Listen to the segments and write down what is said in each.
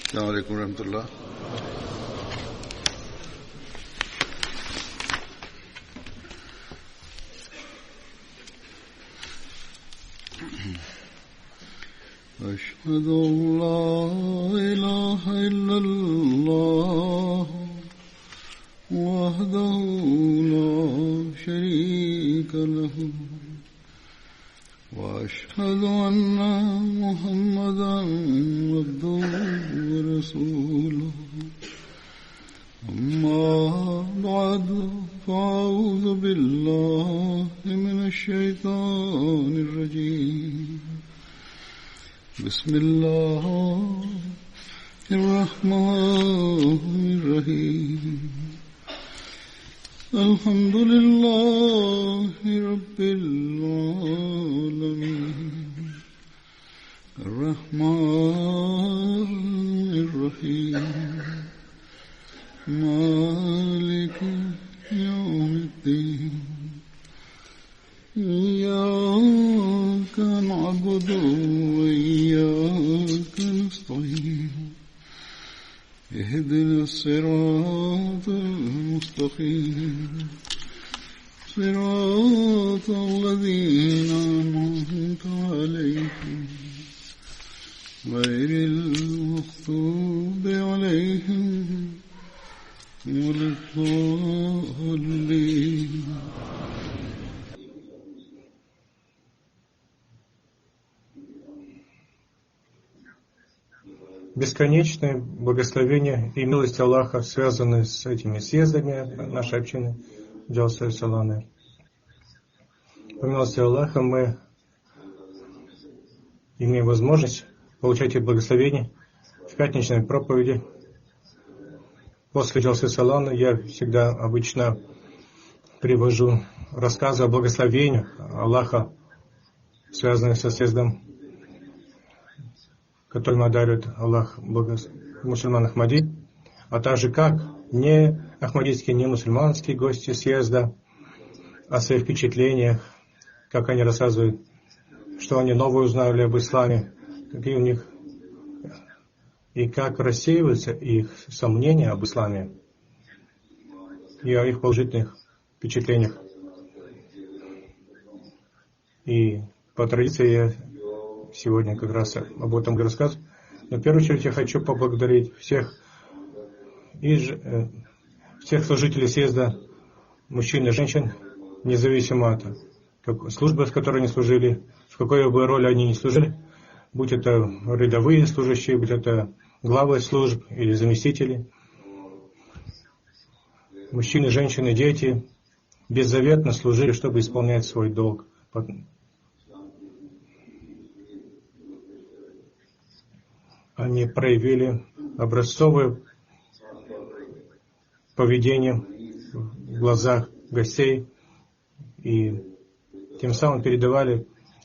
السلام عليكم ورحمة الله. أشهد أن لا إله إلا الله وحده لا شريك له وأشهد أن محمدا عبده ورسوله أما بعد فأعوذ بالله من الشيطان الرجيم بسم الله الرحمن الرحيم الحمد لله رب العالمين الرحمن الرحيم مالك يوم الدين إياك نعبد وإياك نستعين اهدنا الصراط المستقيم صراط الذين أنعمت عليهم غير المغضوب عليهم ولا الضالين. Бесконечное благословение и милость Аллаха связаны с этими съездами нашей общины Джалса Саланы. По милости Аллаха мы имеем возможность получать эти благословения в пятничной проповеди. После Джалса Саланы я всегда обычно привожу рассказы о благословении Аллаха, связанные со съездом, которым одарит Аллах мусульман Ахмади, а также как не ахмадийские, не мусульманские гости съезда о своих впечатлениях, как они рассказывают, что они новое узнали об исламе, какие у них и как рассеиваются их сомнения об исламе и о их положительных впечатлениях. И по традиции я сегодня как раз об этом рассказываю. Но в первую очередь я хочу поблагодарить всех служителей съезда, мужчин и женщин, независимо от службы, в которой они служили, в какой бы роли они ни служили, будь это рядовые служащие, будь это главы служб или заместители, мужчины, женщины, дети, беззаветно служили, чтобы исполнять свой долг. Они проявили образцовое поведение в глазах гостей и тем самым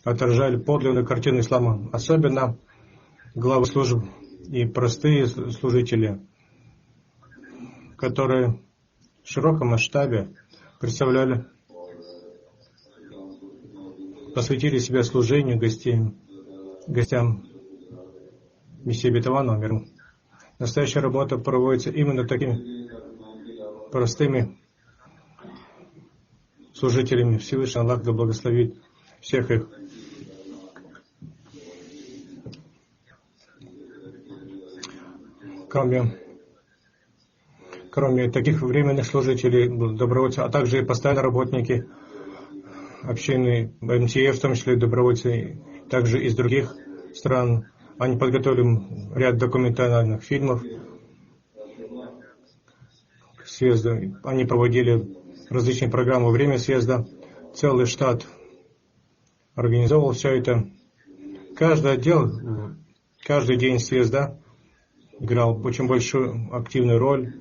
отражали подлинную картину ислама. Особенно главы служб и простые служители, которые в широком масштабе посвятили себя служению гостям Мессии Обетованного мира. Настоящая работа проводится именно такими простыми служителями. Всевышний Аллах да благословит всех их. Кроме таких временных служителей, добровольцев, а также и постоянные работники общины МТФ, в том числе добровольцы, также из других стран. Они подготовили ряд документальных фильмов к съезду. Они проводили различные программы во время съезда. Целый штат организовал все это. Каждый отдел, каждый день съезда играл очень большую активную роль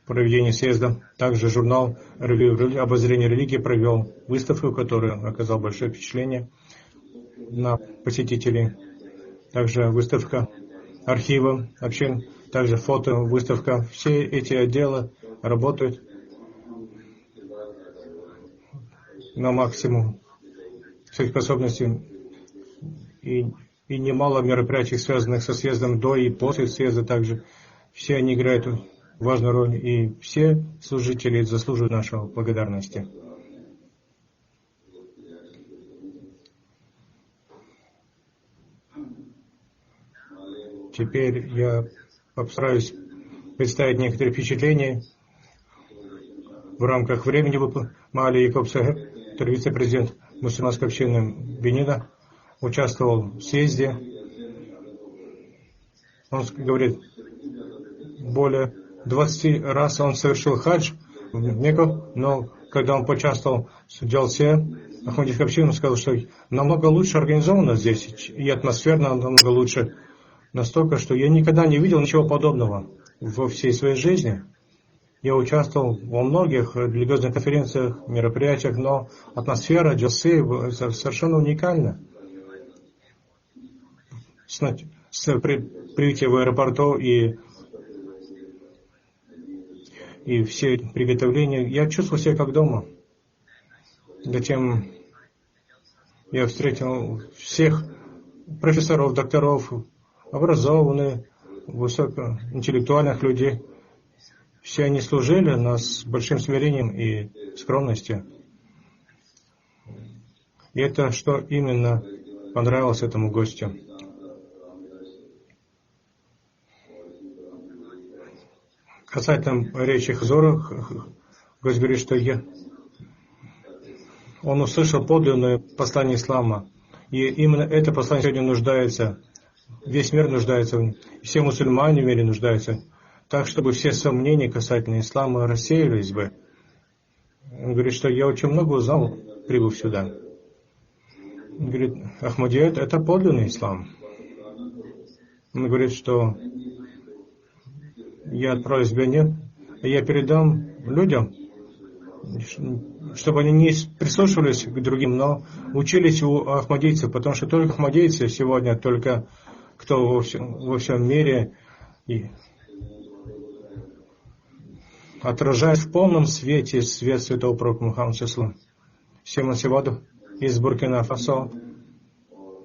в проведении съезда. Также журнал «Обозрение религии» провел выставку, которая оказала большое впечатление на посетителей. Также выставка архива общин, также фото-выставка. Все эти отделы работают на максимум своих способностей. И и немало мероприятий, связанных со съездом до и после съезда также. Все они играют важную роль, и все служители заслуживают нашей благодарности. Теперь я постараюсь представить некоторые впечатления в рамках времени. Маали Якуб Сахеб, который вице-президент мусульманской общины Бенина, участвовал в съезде. Он говорит, более 20 раз он совершил хадж в Мекку, но когда он поучаствовал в Джалсе Ахмадийской общины, он сказал, что намного лучше организовано здесь, и атмосферно намного лучше. Настолько, что я никогда не видел ничего подобного во всей своей жизни. Я участвовал во многих религиозных конференциях, мероприятиях, но атмосфера Джалсы совершенно уникальна. С прибытия в аэропорту и все приготовления, я чувствовал себя как дома. Затем я встретил всех профессоров, докторов, образованных, высокоинтеллектуальных людей. Все они служили нас с большим смирением и скромностью. И это что именно понравилось этому гостю. Касательно речи Хазора, гость говорит, что он услышал подлинное послание ислама. И именно это послание сегодня нуждается. Весь мир нуждается в нем. Все мусульмане в мире нуждаются. Так, чтобы все сомнения касательно ислама рассеялись бы. Он говорит, что я очень много узнал, прибыв сюда. Он говорит, Ахмадият — это подлинный ислам. Он говорит, что я отправлюсь в Бенин, и я передам людям, чтобы они не прислушивались к другим, но учились у ахмадийцев, потому что только ахмадийцы сегодня, только кто во всем мире и отражает в полном свете свет святого пророка Мухаммада ﷺ. Симон Сиваду из Буркина-Фасо.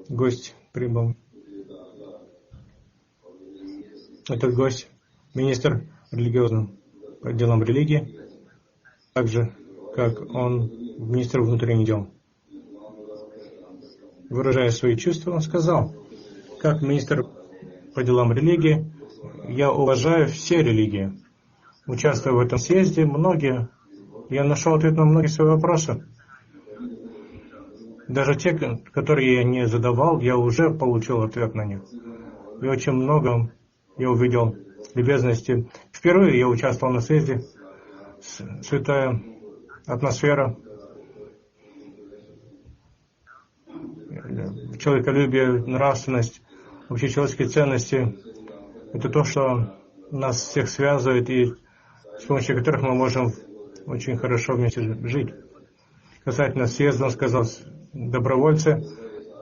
Гость прибыл. Этот гость министр религиозным по делам религии, так же, как он министр внутренних дел. Выражая свои чувства, он сказал, как министр по делам религии, я уважаю все религии. Участвуя в этом съезде, я нашел ответ на многие свои вопросы. Даже те, которые я не задавал, я уже получил ответ на них. И очень много я увидел любезности. Впервые я участвовал на съезде. Святая атмосфера, человеколюбие, нравственность, общечеловеческие ценности. Это то, что нас всех связывает и с помощью которых мы можем очень хорошо вместе жить. Касательно съезда, он сказал, добровольцы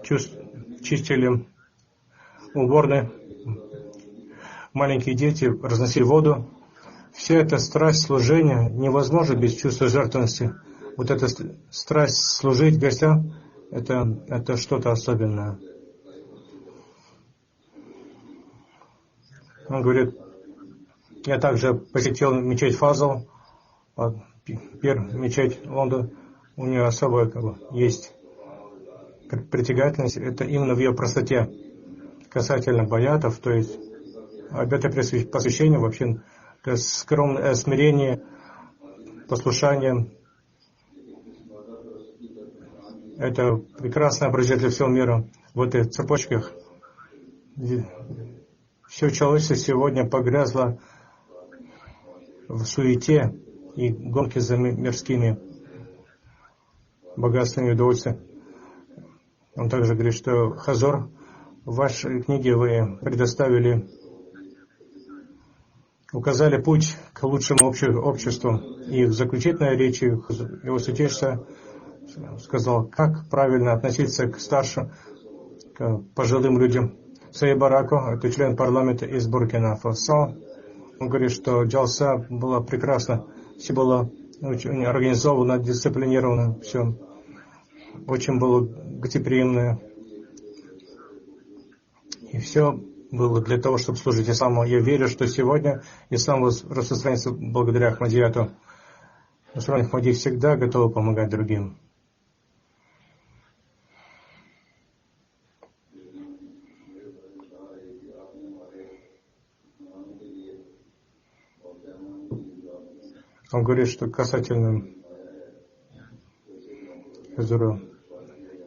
чистили уборные, маленькие дети разносили воду. Вся эта страсть служения невозможна без чувства жертвенности. Вот эта страсть служить гостям, это что-то особенное. Он говорит, я также посетил мечеть Фазл, мечеть Лондон. У нее особая есть притягательность. Это именно в ее простоте. Касательно баятов, то есть обеты посвящения, вообще скромное смирение, послушание. Это прекрасный образец для всего мира. В этих цепочках все человечество сегодня погрязло в суете и гонке за мирскими богатствами и удовольствиями. Он также говорит, что Хазор, в вашей книге вы указали путь к лучшему обществу. И в заключительной речи его святейшество сказал, как правильно относиться к старшим, к пожилым людям. Саиб Барако, это член парламента из Буркина-Фасо. Он говорит, что Джалса была прекрасна, все было очень организовано, дисциплинировано, все очень было гостеприимное. И все было для того, чтобы служить исламу. Я верю, что сегодня ислам распространяется благодаря Ахмадияту. Мусульмане Ахмади всегда готовы помогать другим. Он говорит, что касательно Хазура,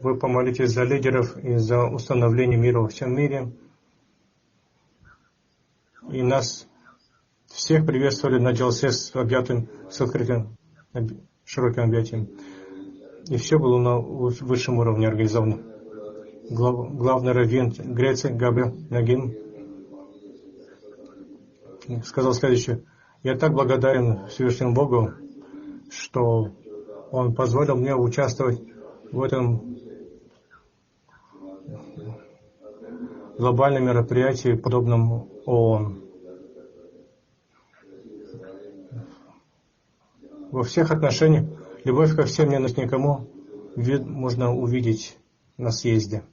вы помолитесь за лидеров и за установление мира во всем мире. И нас всех приветствовали на Джалсе с открытым широким объятием. И все было на высшем уровне организовано. Главный раввин Греции Габриэл Нагим сказал следующее. Я так благодарен Всевышнему Богу, что Он позволил мне участвовать в этом глобальном мероприятии, подобном ООН. Во всех отношениях любовь ко всем, ненависть никому можно увидеть на съезде.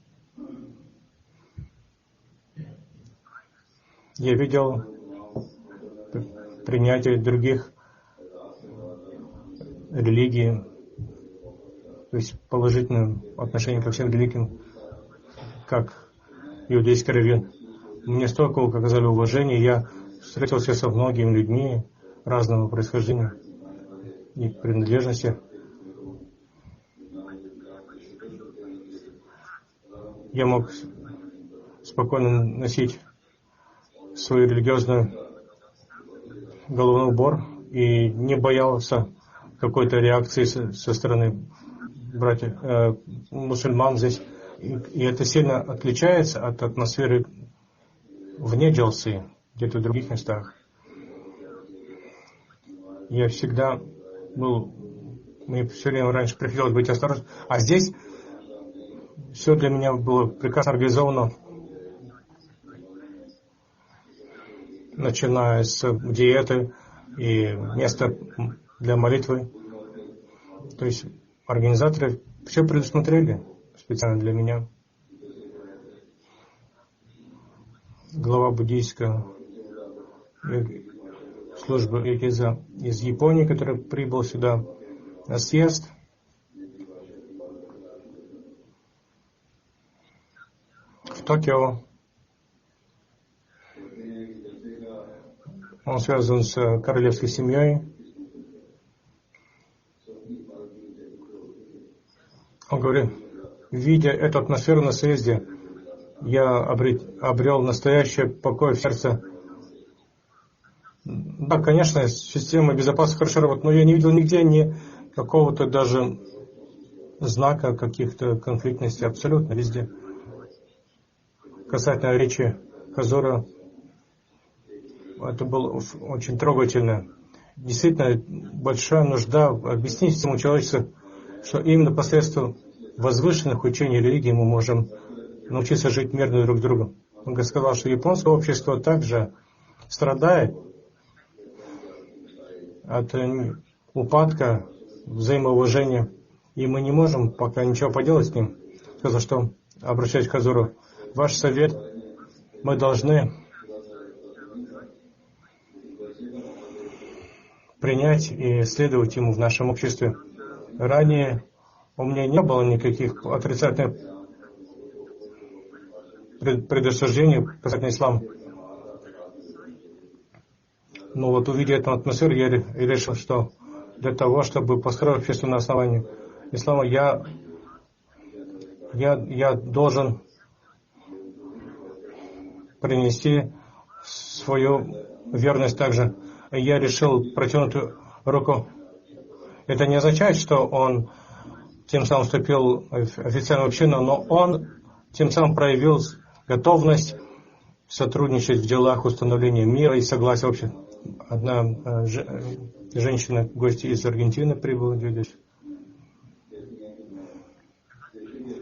Я видел принятие других религий, то есть положительное отношение ко всем религиям, как иудейский раввин. Мне столько оказали уважение, я встретился со многими людьми разного происхождения и принадлежности. Я мог спокойно носить свою религиозную головной убор и не боялся какой-то реакции со стороны братьев мусульман здесь. И это сильно отличается от атмосферы вне Джалсы, где-то в других местах. Я всегда мне все время раньше приходилось быть осторожным, а здесь все для меня было прекрасно организовано, начиная с диеты и места для молитвы. То есть организаторы все предусмотрели специально для меня. Глава буддийской службы из Японии, который прибыл сюда на съезд. В Токио. Он связан с королевской семьей. Он говорит, видя эту атмосферу на съезде, я обрел настоящий покой в сердце. Да, конечно, система безопасности хорошо работает, но я не видел нигде ни какого-то даже знака каких-то конфликтностей, абсолютно везде. Касательно речи Хазура, это было очень трогательно. Действительно, большая нужда объяснить всему человечеству, что именно посредством возвышенных учений религии мы можем научиться жить мирно друг с другом. Он сказал, что японское общество также страдает от упадка взаимоуважения, и мы не можем пока ничего поделать с ним. Сказал, что, обращаясь к Хазуру, ваш совет, мы должны принять и следовать ему в нашем обществе. Ранее у меня не было никаких отрицательных предосуждений касательно ислама. Но вот увидя эту атмосферу, я решил, что для того, чтобы построить общество на основании ислама, я должен принести свою верность также. Я решил протянуть руку. Это не означает, что он тем самым вступил в официальную общину, но он тем самым проявил готовность сотрудничать в делах установления мира и согласия общества. Одна женщина, гостья из Аргентины, прибыла здесь.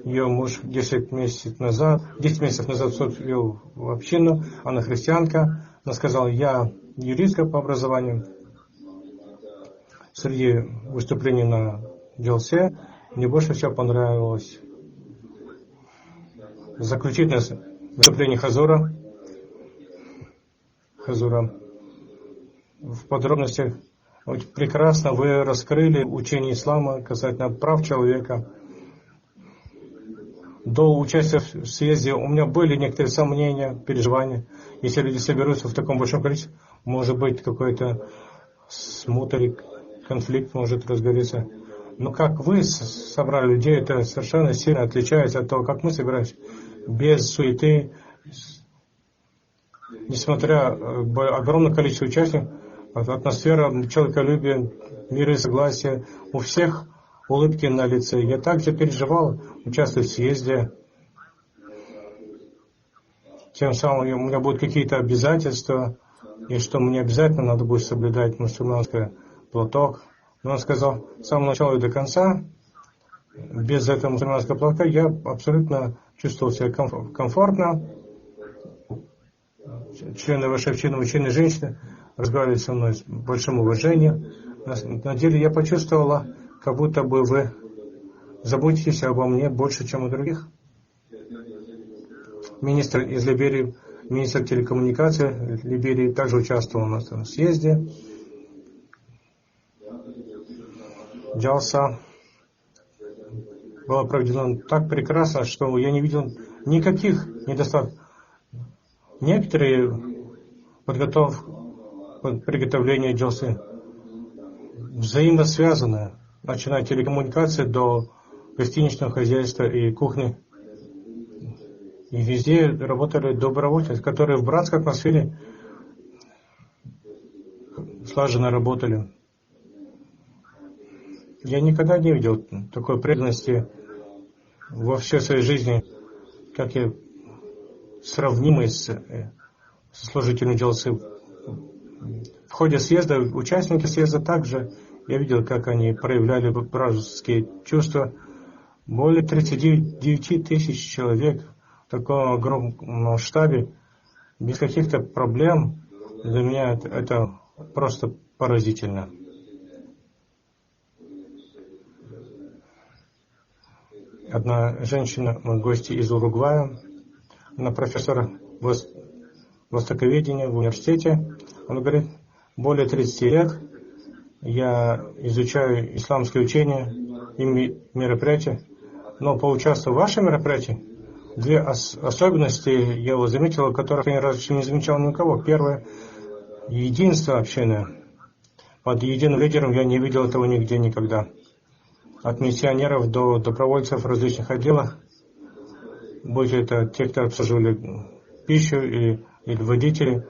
Ее муж 10 месяцев назад вступил в общину, она христианка. Она сказала, я юристка по образованию. Среди выступлений на Джалсе мне больше всего понравилось заключительное выступлении Хазура в подробностях. Прекрасно вы раскрыли учение ислама касательно прав человека. До участия в съезде у меня были некоторые сомнения, переживания. Если люди соберутся в таком большом количестве, может быть какой-то смута или конфликт может разгореться. Но как вы собрали людей, это совершенно сильно отличается от того, как мы собираемся. Без суеты, несмотря на огромное количество участников, атмосфера человеколюбия, мира и согласия, у всех улыбки на лице. Я также переживал, участвуя в съезде. Тем самым у меня будут какие-то обязательства, и что мне обязательно надо будет соблюдать мусульманский платок. Но он сказал, с самого начала и до конца, без этого мусульманского платка я абсолютно чувствовал себя комфортно. Члены вашей общины, мужчины и женщины, разговаривали со мной с большим уважением. На деле я почувствовала, как будто бы вы заботитесь обо мне больше, чем о других. Министр из Либерии, министр телекоммуникаций Либерии также участвовал у нас в съезде. Джалса было проведено так прекрасно, что я не видел никаких недостатков. Некоторые приготовления джалсы взаимосвязаны, начиная от телекоммуникации до гостиничного хозяйства и кухни. И везде работали добровольцы, которые в братской атмосфере слаженно работали. Я никогда не видел такой преданности во всей своей жизни, как и сравнимой с служителями джалсы. В ходе съезда, участники съезда также, я видел, как они проявляли братские чувства. Более 39 тысяч человек в таком огромном масштабе, без каких-то проблем. Для меня это просто поразительно. Одна женщина, гости из Уругвая, она профессор востоковедения в университете. Она говорит, более 30 лет я изучаю исламские учения и мероприятия, но поучаствовав в вашем мероприятии, две особенности я его заметил, которых я ни разу еще не замечал ни у кого. Первое — единство общины. Под единым лидером я не видел этого нигде никогда. От миссионеров до добровольцев в различных отделах, будь это те, кто обслуживали пищу или водители,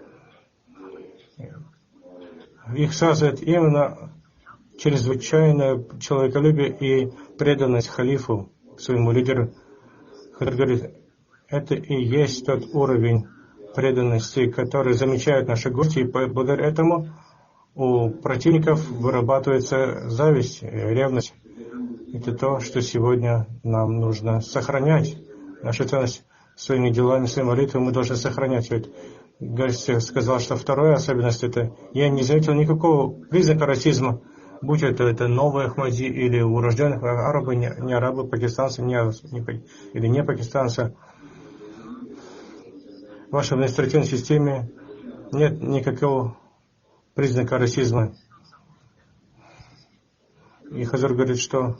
их связывает именно чрезвычайное человеколюбие и преданность халифу, своему лидеру, который говорит, это и есть тот уровень преданности, который замечают наши гости, и благодаря этому у противников вырабатывается зависть, ревность. Это то, что сегодня нам нужно сохранять. Наша ценность своими делами, своими молитвами мы должны сохранять. Ведь гость сказал, что вторая особенность — это я не заметил никакого признака расизма, будь это новые Ахмади или урожденных арабы, не арабы, пакистанцы, или не пакистанцы. В вашей административной системе нет никакого признака расизма. И Хазур говорит, что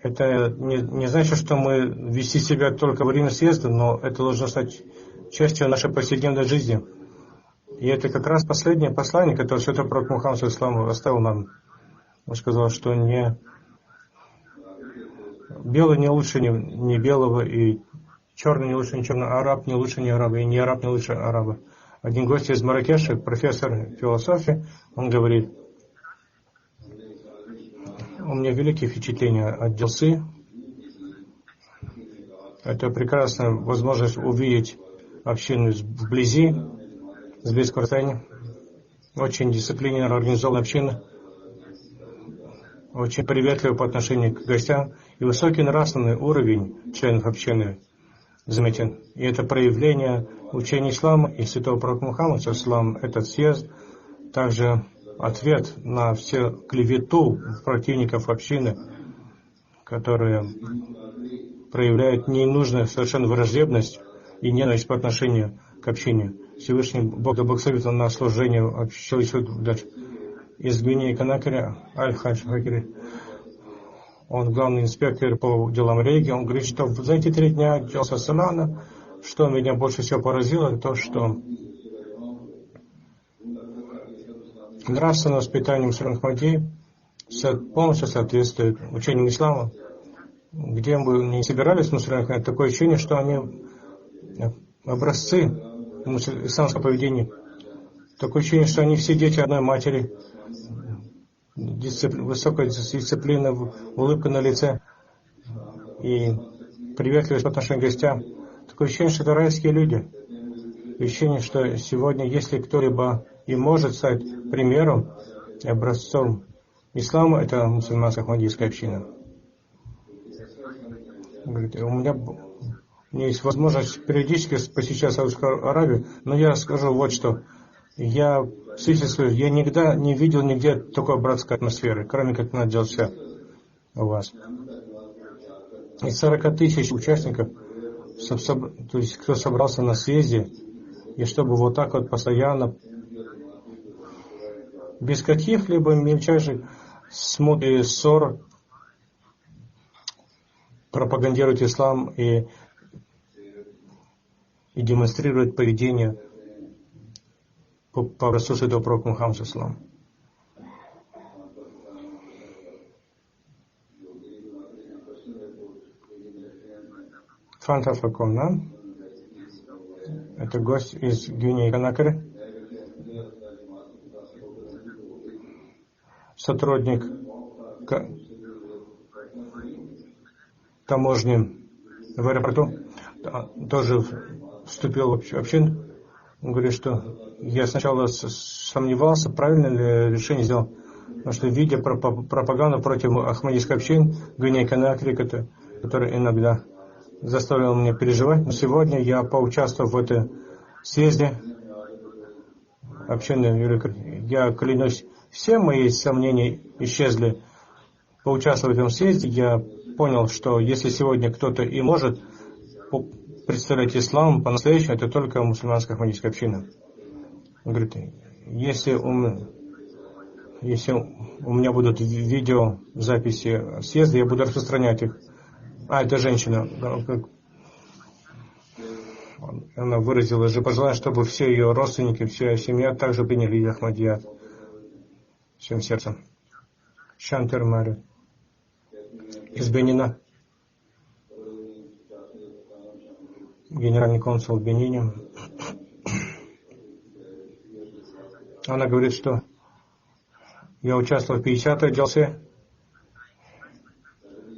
это не значит, что мы вести себя только во время съезда, но это должно стать частью нашей повседневной жизни. И это как раз последнее послание, которое святой пророк Мухаммад ﷺ оставил нам. Он сказал, что белый не лучше не белого, и черный не лучше не черного, араб не лучше не араба, и не араб не лучше араба. Один гость из Марракеша, профессор философии, он говорит, у меня великие впечатления от джалсы. Это прекрасная возможность увидеть общину вблизи, с близкого расстояния. Очень дисциплинированная, организованная община. Очень приветливая по отношению к гостям. И высокий нравственный уровень членов общины заметен. И это проявление учения ислама и святого пророка Мухаммада, этот съезд, также ответ на все клевету противников общины, которые проявляют ненужную совершенно враждебность и ненависть по отношению к общине. Всевышний Бог да благословит на служение дальше. Из Гвинеи Конакри Аль-Хадж Хакири. Он главный инспектор по делам религии. Он говорит, что за эти 3 дня делался Салана, что меня больше всего поразило, то, что нравственное воспитание мусульман Ахмадии полностью соответствует учению ислама. Где мы не собирались мусульмане, такое ощущение, что они образцы исламского поведения. Такое ощущение, что они все дети одной матери. Высокая дисциплина, улыбка на лице и приветливость по отношению к гостям. Такое ощущение, что это райские люди. Ощущение, что сегодня, если кто-либо и может стать примером и образцом ислама, это мусульманская ахмадийская община. Говорит, у меня есть возможность периодически посещать Саудовскую Аравию, но я скажу вот что. Я свидетельствую, я никогда не видел нигде такой братской атмосферы, кроме как начался у вас. Из 40 тысяч участников, то есть кто собрался на съезде, и чтобы вот так вот постоянно, без каких-либо мельчайших смут и ссор, пропагандировать ислам и демонстрировать поведение по образцу святого пророка Мухаммада ﷺ. Фанта Факона. Это гость из Гвинеи Конакри. Сотрудник таможни в аэропорту. Тоже вступил в общину. Он говорит, что я сначала сомневался, правильно ли решение сделал. Потому что, видя пропаганду против ахмадийской общины, Гвинеи Конакри, которая иногда заставила меня переживать. Но сегодня я поучаствовал в этом съезде общины. Я клянусь, все мои сомнения исчезли. Поучаствовав в этом съезде, я понял, что если сегодня кто-то и может представлять ислам по-настоящему, это только мусульманская ахмадийская община. Он говорит, если у меня будут видеозаписи съезда, я буду распространять их. Это женщина. Она выразила же пожелание, чтобы все ее родственники, вся ее семья также приняли Ахмадият всем сердцем. Шантер Мари из Бенина. Генеральный консул в Бенине. Она говорит, что я участвовал в 50-й джалсе.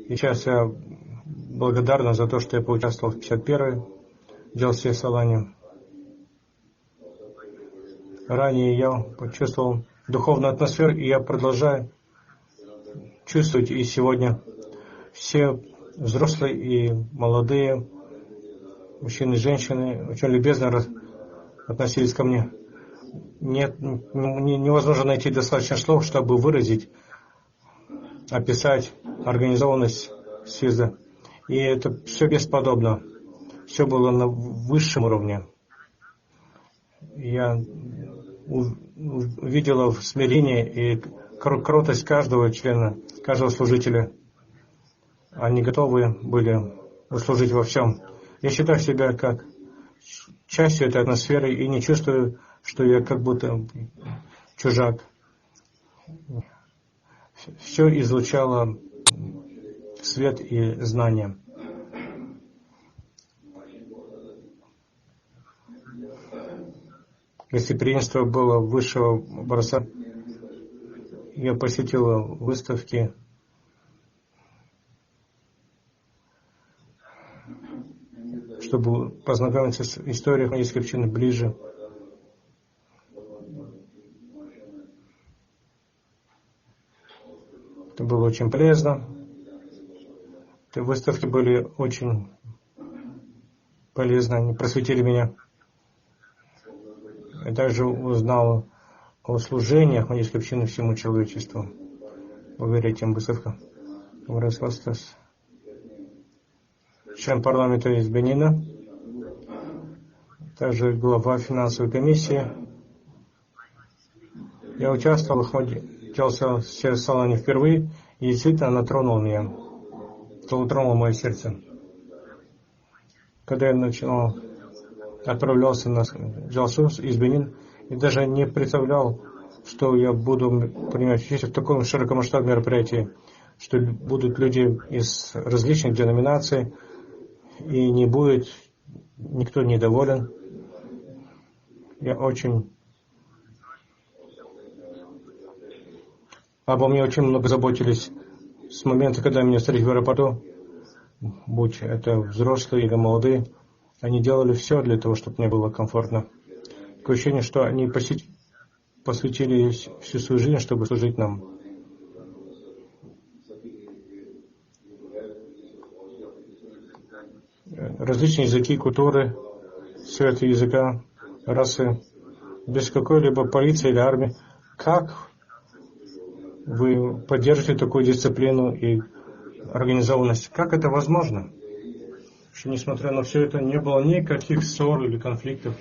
И сейчас я благодарна за то, что я поучаствовал в 51-й джалсе Салане. Ранее я почувствовал духовную атмосферу, и я продолжаю чувствовать и сегодня. Все взрослые и молодые, мужчины и женщины, очень любезно относились ко мне. Невозможно найти достаточно слов, чтобы выразить, описать организованность съезда. И это все бесподобно. Все было на высшем уровне. Я увидела смирение и кротость каждого члена, каждого служителя. Они готовы были услужить во всем. Я считаю себя как частью этой атмосферы и не чувствую, что я как будто чужак. Все излучало свет и знания. Гостеприимство было высшего образца. Я посетила выставки. Чтобы познакомиться с историей ахмадийской общины ближе. Это было очень полезно. Эти выставки были очень полезны, они просветили меня. Я также узнал о служении ахмадийской общины всему человечеству. Благодаря этим выставкам. Член парламента из Бенина. также глава финансовой комиссии. Я участвовал в Джалса Сир Салани впервые, и действительно она тронула меня, тронула мое сердце. Когда я отправлялся на Джалсу из Бенин, и даже не представлял, что я буду принимать участие в таком широкомасштабном мероприятии, что будут люди из различных деноминаций, и не будет никто недоволен. Обо мне очень много заботились с момента, когда меня встретили в аэропорту, будь это взрослые или молодые, они делали все для того, чтобы мне было комфортно. Такое ощущение, что они посвятили всю свою жизнь, чтобы служить нам. Различные языки, культуры, цвет языка, расы, без какой-либо полиции или армии. Как вы поддержите такую дисциплину и организованность? Как это возможно? Что, несмотря на все это, не было никаких ссор или конфликтов.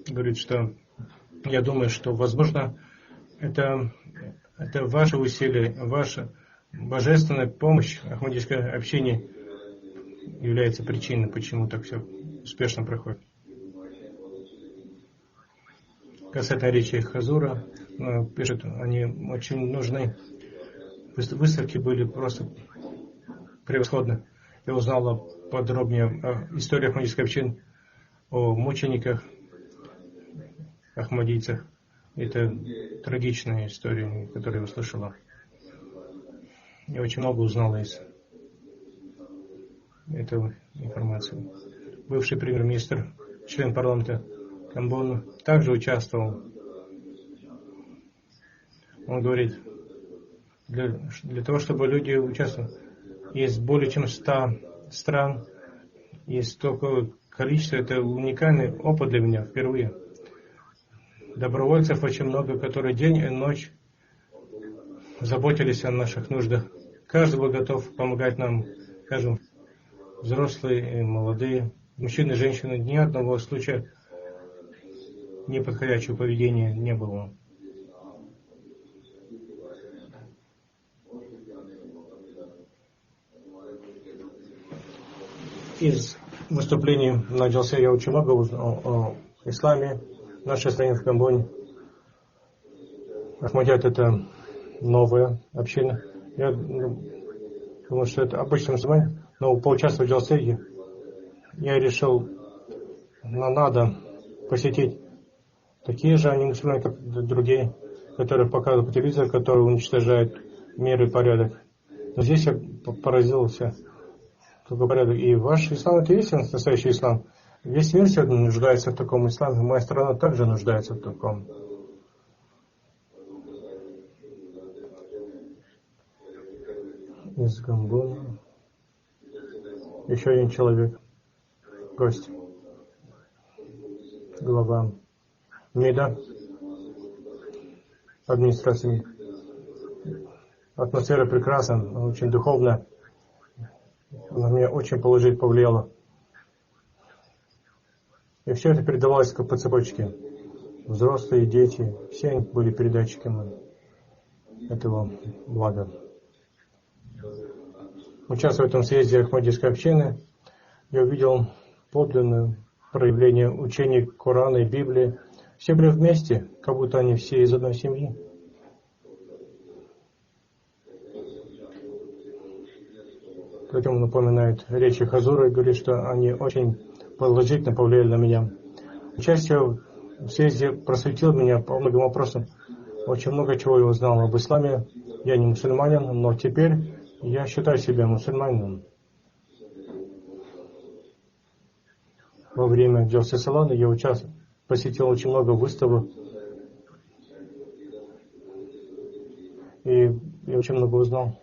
Говорит, что я думаю, что, возможно, это ваше усилие, ваша божественная помощь, ахмадийское общение является причиной, почему так все успешно проходит. Касательно речи Хазура, пишет, они очень нужны. Выставки были просто превосходны. Я узнала подробнее о истории ахмадийской общины, о мучениках, ахмадийцах. Это трагичная история, которую я услышала. Я очень много узнала из этой информации. Бывший премьер-министр, член парламента Камбона, также участвовал. Он говорит, для того, чтобы люди участвовали, есть более чем 100 стран, есть столько количества, это уникальный опыт для меня впервые. Добровольцев очень много, которые день и ночь заботились о наших нуждах. Каждый был готов помогать нам, скажем, взрослые и молодые, мужчины и женщины. Ни одного случая неподходящего поведения не было. Из выступлений на Джалсе я очень много узнал о исламе, нашей стране в Камбоне. Ахмадият — это новая община. Я думаю, что это обычный мусульманин, но поучаствовать в Джалсе я решил, надо посетить такие же они мусульмане, как другие, которые показывают по телевизору, которые уничтожают мир и порядок. Но здесь я поразился, какой порядок. И ваш ислам — это есть настоящий ислам. Весь мир сегодня нуждается в таком исламе. Моя страна также нуждается в таком. Из Гамбона. Еще один человек. Гость. Глава МИДа. Администрации. Атмосфера прекрасна, очень духовная. Она меня очень положительно повлияла. И все это передавалось как по цепочке. Взрослые, дети, все они были передатчиками этого блага. Участвуя в этом съезде Ахмадийской общины, я увидел подлинное проявление учений Корана и Библии. Все были вместе, как будто они все из одной семьи. Поэтому напоминает речи Хазура и говорит, что они очень положительно повлияли на меня. Участие в съезде просветило меня по многим вопросам. Очень много чего я узнал об исламе. Я не мусульманин, но теперь я считаю себя мусульманином. Во время Джалсе Салана я посетил очень много выставок. И я очень много узнал.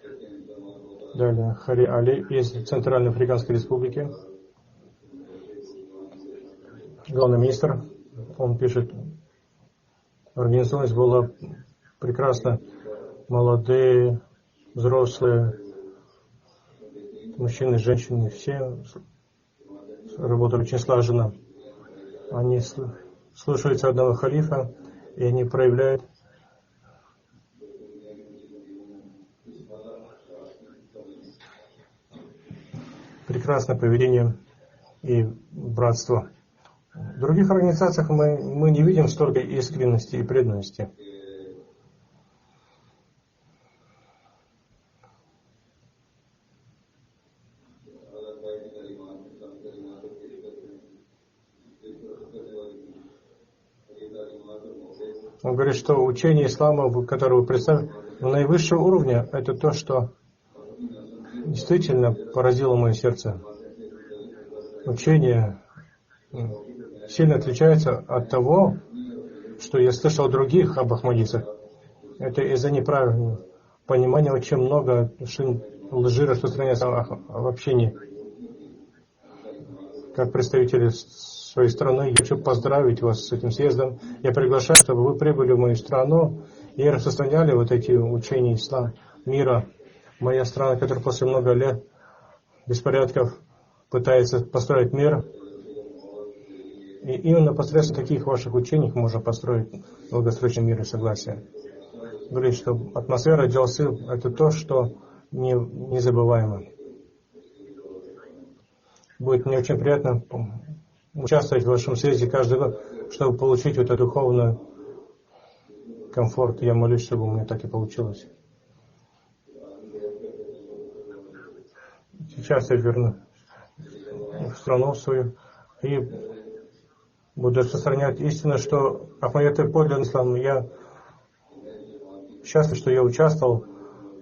Далее, Хари Али из Центральной Африканской Республики. Главный министр, он пишет, организованность была прекрасна. Молодые, взрослые, мужчины, женщины, все работают очень слаженно. Они слушаются одного халифа, и они проявляют прекрасное поведение и братство. В других организациях мы не видим столько искренности и преданности. Он говорит, что учение ислама, которое вы представили, на наивысшем уровне, это то, что действительно поразило мое сердце. Учение сильно отличается от того, что я слышал других об ахмадийцах. Это из-за неправильного понимания очень много лжи распространяется в общении. Как представители своей страны, я хочу поздравить вас с этим съездом. Я приглашаю, чтобы вы прибыли в мою страну и распространяли вот эти учения ислама, мира. Моя страна, которая после много лет беспорядков пытается построить мир. И именно посредством таких ваших учений можно построить долгосрочный мир и согласие. Говорит, что атмосфера Джалсы – это то, что незабываемо. Будет мне очень приятно участвовать в вашем съезде каждый год, чтобы получить вот этот духовный комфорт. Я молюсь, чтобы у меня так и получилось. Сейчас я верну в страну свою и буду распространять истину, что Ахмадиты подлинный ислам. Я счастлив, что я участвовал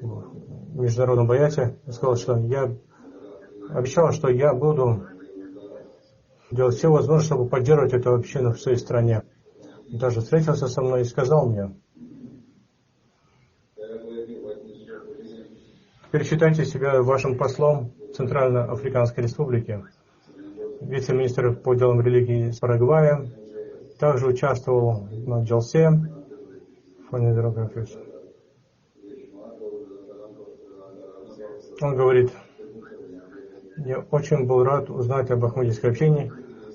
в международном баяте. Я сказал, что я обещал, что я буду делать все возможное, чтобы поддерживать эту общину в своей стране. Он даже встретился со мной и сказал мне: теперь считайте себя вашим послом Центральноафриканской Республики. Вице-министр по делам религии из Парагвая также участвовал на Джалсе. Он говорит: я очень был рад узнать об ахмадийской общине.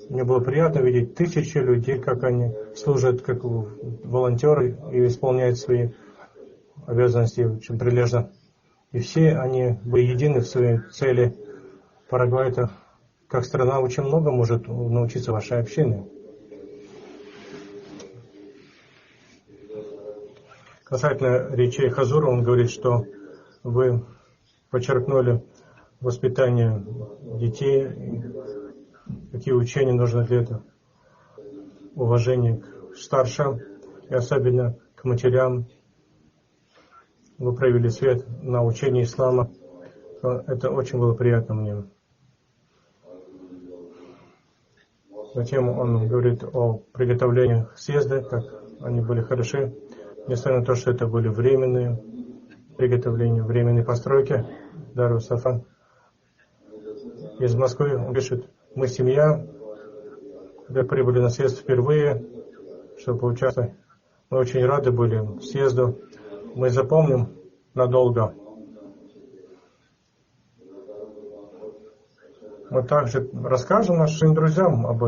Мне было приятно видеть тысячи людей, как они служат как волонтеры и исполняют свои обязанности очень прилежно. И все они были едины в своей цели. Парагвай, это как страна, очень много может научиться вашей общине. Касательно речей Хазура, он говорит, что вы подчеркнули воспитание детей, какие учения нужны для этого, уважение к старшим и особенно к матерям. Вы проявили свет на учение ислама. Это очень было приятно мне. Затем он говорит о приготовлениях съезда, как они были хороши, несмотря на то, что это были временные приготовления, временные постройки. Дару Сафан из Москвы, он пишет: мы семья, когда прибыли на съезд впервые, чтобы поучаствовать. Мы очень рады были съезду. Мы запомним надолго. Мы также расскажем нашим друзьям об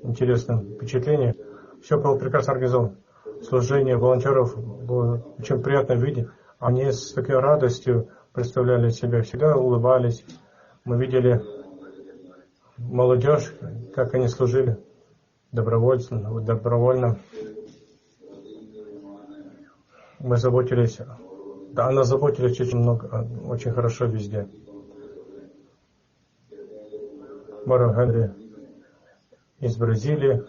интересном впечатлении. Все было прекрасно организовано. Служение волонтеров было очень приятно видеть. Они с такой радостью представляли себя, всегда улыбались. Мы видели молодежь, как они служили добровольно. Мы заботились, она заботилась очень много, очень хорошо везде. Мара Генри из Бразилии,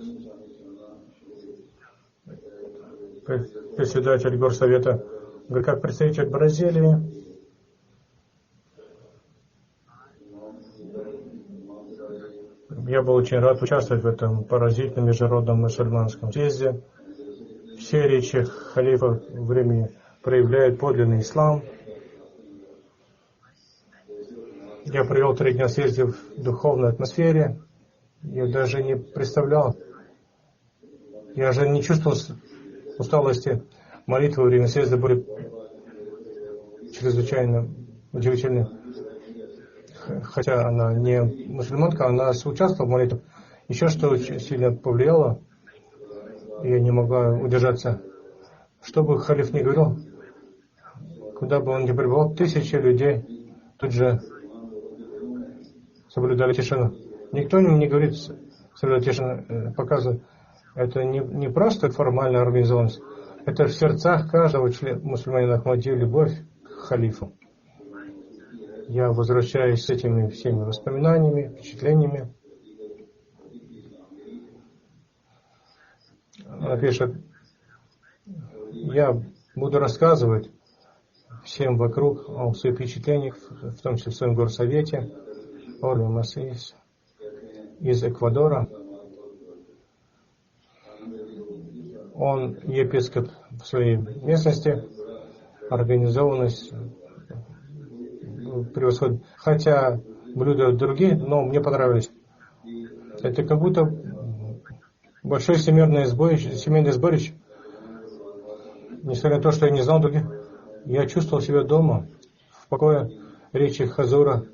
председатель горсовета, как представитель Бразилии, я был очень рад участвовать в этом поразительном международном мусульманском съезде. Все речи халифа времени проявляют подлинный ислам. Я провел 3 дня съезде в духовной атмосфере. Я даже не представлял, я же не чувствовал усталости. Молитвы во время съезда были чрезвычайно удивительны. хотя она не мусульманка, она участвовала в молитве. Еще что очень сильно повлияло, я не могла удержаться. Что бы халиф ни говорил, куда бы он ни пребывал, тысячи людей тут же соблюдали тишину. Никто им не говорит соблюдать тишину, показывает. Это не просто формальная организованность. Это в сердцах каждого мусульманина Ахмадии любовь к халифу. Я возвращаюсь с этими всеми воспоминаниями, впечатлениями. Она пишет, я буду рассказывать всем вокруг о своих впечатлениях, в том числе в своем горсовете, Орле Масис из Эквадора. Он епископ в своей местности, организованность превосходит. Хотя блюда другие, но мне понравились. Это как будто большое семейное сборище. Несмотря на то, что я не знал других, я чувствовал себя дома, в покое. Речи Хазура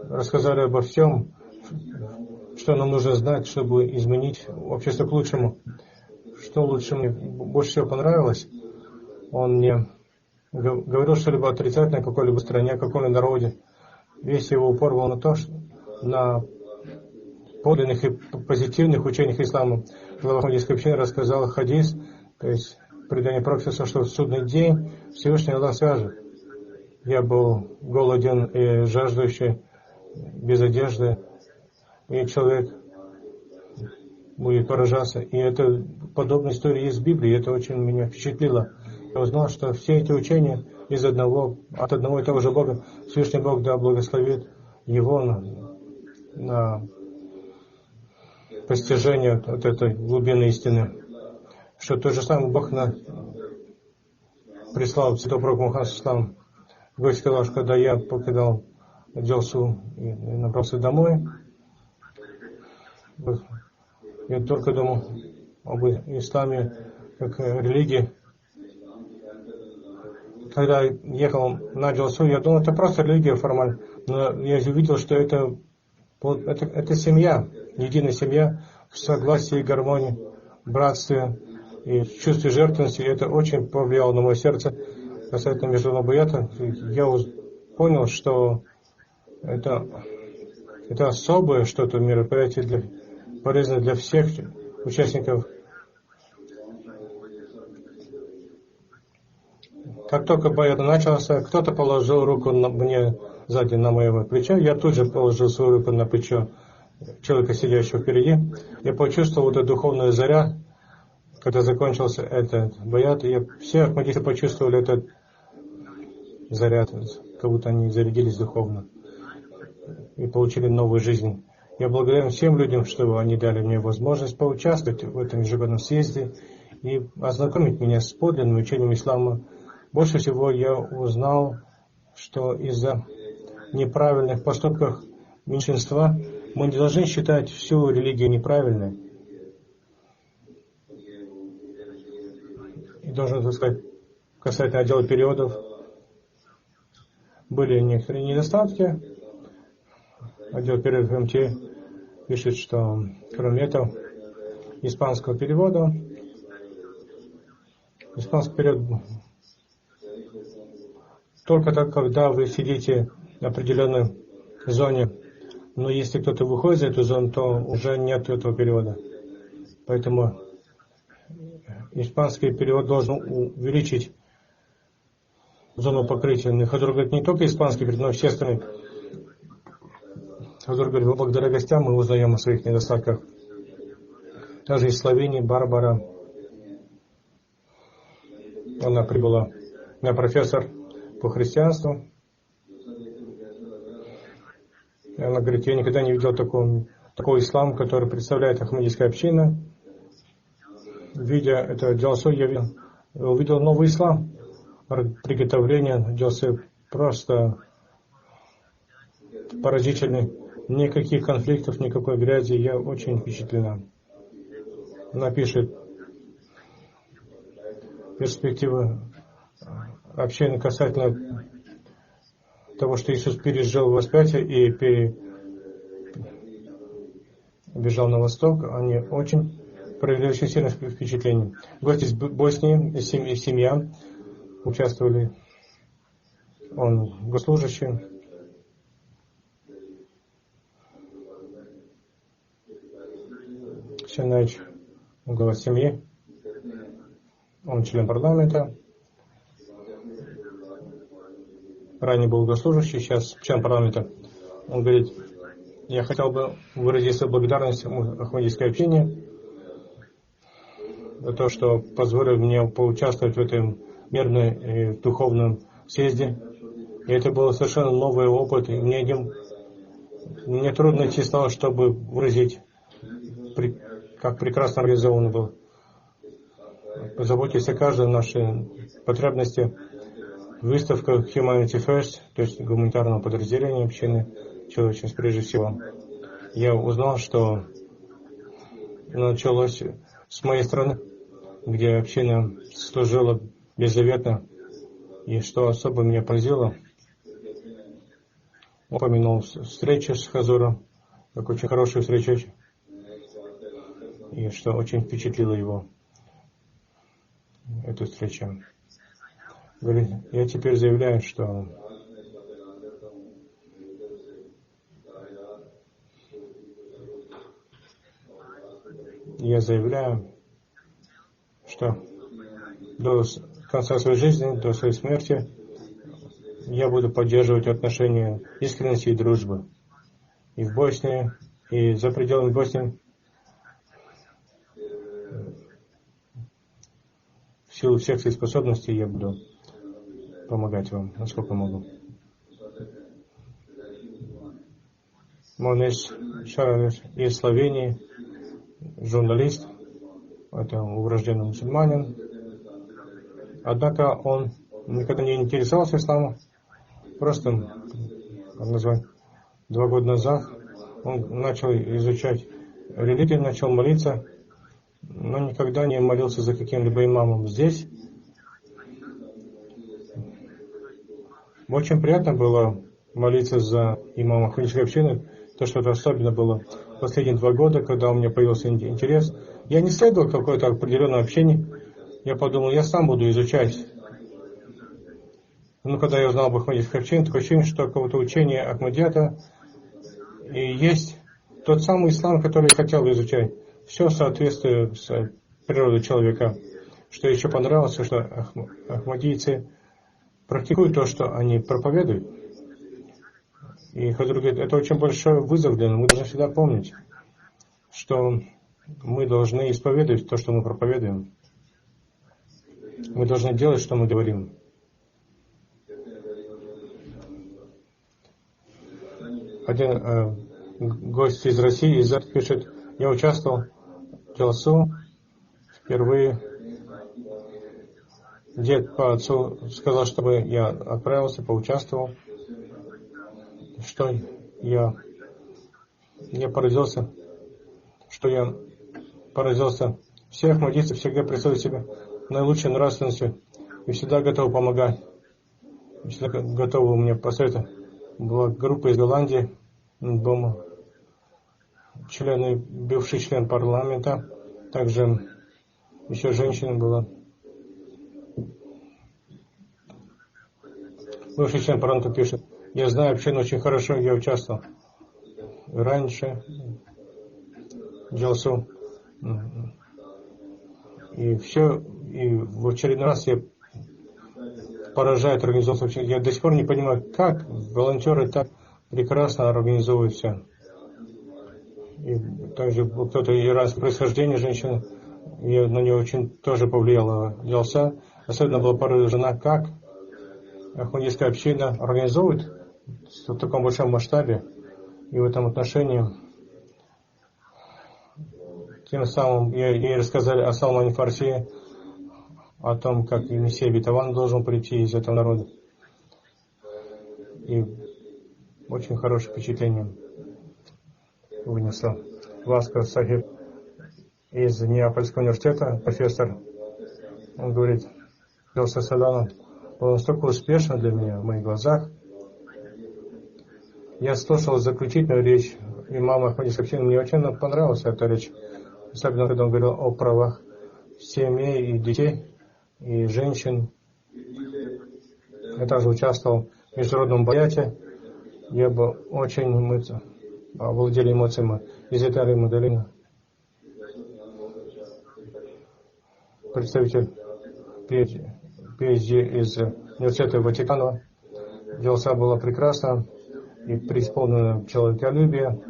рассказали обо всем, что нам нужно знать, чтобы изменить общество к лучшему. Что лучше мне больше всего понравилось, он мне говорил что-либо отрицательное о какой-либо стране, о каком-либо народе. Весь его упор был на то, что на подлинных и позитивных учениях ислама. Глава Ахмадийской общины рассказал хадис, то есть предание пророка, что в судный день Всевышний Аллах свяжет. Я был голоден и жаждущий, без одежды, и человек будет поражаться. И это подобная история есть в Библии, это очень меня впечатлило. Я узнал, что все эти учения от одного и того же Бога, Всевышний Бог да благословит его на постижение вот этой глубины истины. Что тот же самый Бог прислал святого пророка Мухаммада ислам. Гость сказал, что когда я покидал Джалсу и направился домой, я только думал об исламе как религии. Когда ехал на Джалсу, я думал, это просто религия формально. Но я увидел, что это семья, единая семья, в согласии и гармонии, братстве и чувстве жертвенности. И это очень повлияло на мое сердце. Касательно международного баята, я понял, что это особое что-то мероприятие полезное для всех участников. Как только баят начался, кто-то положил руку мне сзади на мое плечо, я тут же положил свою руку на плечо человека, сидящего впереди. Я почувствовал эту духовную заря, когда закончился этот баят, и все ахмадиты почувствовали этот заряд, как будто они зарядились духовно и получили новую жизнь. Я благодарен всем людям, что они дали мне возможность поучаствовать в этом ежегодном съезде и ознакомить меня с подлинным учением ислама. Больше всего я узнал, что из-за неправильных поступков меньшинства мы не должны считать всю религию неправильной. И должен, так сказать, касательно отдела переводов, были некоторые недостатки. Отдел переводов МТ пишет, что кроме этого испанского перевода, испанский перевод только так, когда вы сидите в определенной зоне, но если кто-то выходит за эту зону, то уже нет этого перевода. Поэтому испанский перевод должен увеличить зону покрытия. Хазур говорит, не только испанский перевод, но и все остальные. Хазур говорит, благодаря гостям мы узнаем о своих недостатках. Даже из Словении Барбара, она прибыла, она профессор по христианству. И она говорит, я никогда не видел такой ислам, который представляет Ахмадийская община. Видя это Джалсу, я увидел новый ислам. Приготовление Джалсы просто поразительный. Никаких конфликтов, никакой грязи. Я очень впечатлена. Она пишет перспективы общины касательно того, что Иисус пережил распятие и бежал на восток, они очень произвели очень сильное впечатление. Гости из Боснии, семья участвовали. Он госслужащий. Синач, глава семьи. Он член парламента. Ранее был госслужащий, сейчас член парламента. Он говорит: я хотел бы выразить свою благодарность Ахмадийской общине за то, что позволило мне поучаствовать в этом мирном и духовном съезде. И это был совершенно новый опыт. И мне трудно найти слова, чтобы выразить, как прекрасно организован был. Позаботьтесь о каждой нашей потребности. Выставка Humanity First, то есть гуманитарного подразделения общины, человечность прежде всего. Я узнал, что началось с моей страны, где община служила беззаветно, и что особо меня поразило, упомянул встречу с Хазуром, как очень хорошую встречу, и что очень впечатлило его, эту встречу. Говорит: я теперь заявляю, что до конца своей жизни, до своей смерти я буду поддерживать отношения искренности и дружбы. И в Боснии, и за пределами Боснии. В силу всех своих способностей я буду помогать вам, насколько могу. Монеш Шаранеш из Словении, журналист, это урожденный мусульманин. Однако он никогда не интересовался исламом. Просто, 2 года назад он начал изучать религию, начал молиться, но никогда не молился за каким-либо имамом. Здесь очень приятно было молиться за имама Ахмадийской общины. То, что это особенно было последние 2 года, когда у меня появился интерес. Я не следовал какое-то определенное общение. Я подумал, я сам буду изучать. Но когда я узнал об Ахмадийской общине, такое ощущение, что какого-то учения Ахмадията и есть тот самый ислам, который я хотел изучать. Все соответствует с природой человека. Что еще понравилось, что ахмадийцы практикуют то, что они проповедуют. И Хазур говорит, это очень большой вызов для нас. Мы должны всегда помнить, что мы должны исповедовать то, что мы проповедуем. Мы должны делать, что мы говорим. Один гость из России пишет: я участвовал в Джалсу впервые. Дед по отцу сказал, чтобы я отправился, поучаствовал. Что я поразился, Все ахмадийцы всегда представляют себя наилучшей нравственностью и всегда готовы помогать. И всегда готовы мне посоветовать. Была группа из Голландии, дома, бывший член парламента, также еще женщина была. Бывший член парламента пишет: я знаю общину очень хорошо, я участвовал раньше в Джалсу. И в очередной раз я поражает организацию. Я до сих пор не понимаю, как волонтеры так прекрасно организовывают все. И также кто-то иранского происхождения, женщина, на нее очень тоже повлияла Джалса. Особенно была поражена, как Ахмадийская община организовывает в таком большом масштабе. И в этом отношении тем самым ей рассказали о Салмане Фарси, о том, как и мессия Битаван должен прийти из этого народа. И очень хорошее впечатление вынесла. Васка Сахиб из Неапольского университета, профессор, он говорит: Джалса Салана было настолько успешно для меня в моих глазах, Я слушал заключительную речь имама Ахмадийской общины. Мне очень понравилась эта речь. Особенно, когда он говорил о правах семей и детей, и женщин. Я также участвовал в международном баяте. Я был очень овладели эмоциями из Италии Мадалина. Представитель PhD из университета Ватикана. Джалса была прекрасна и преисполнена человеколюбия.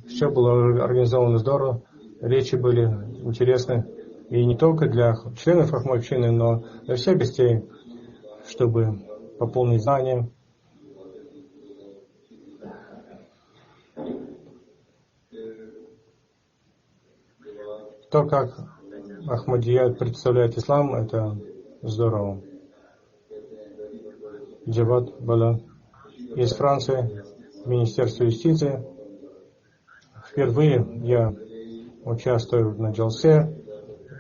Все было организовано здорово. Речи были интересны. И не только для членов Ахмадийской общины, но для всех гостей, чтобы пополнить знания. То, как Ахмадия представляет ислам, это здорово. Джавад Бала из Франции, Министерство юстиции. Впервые я участвую на Джалсе.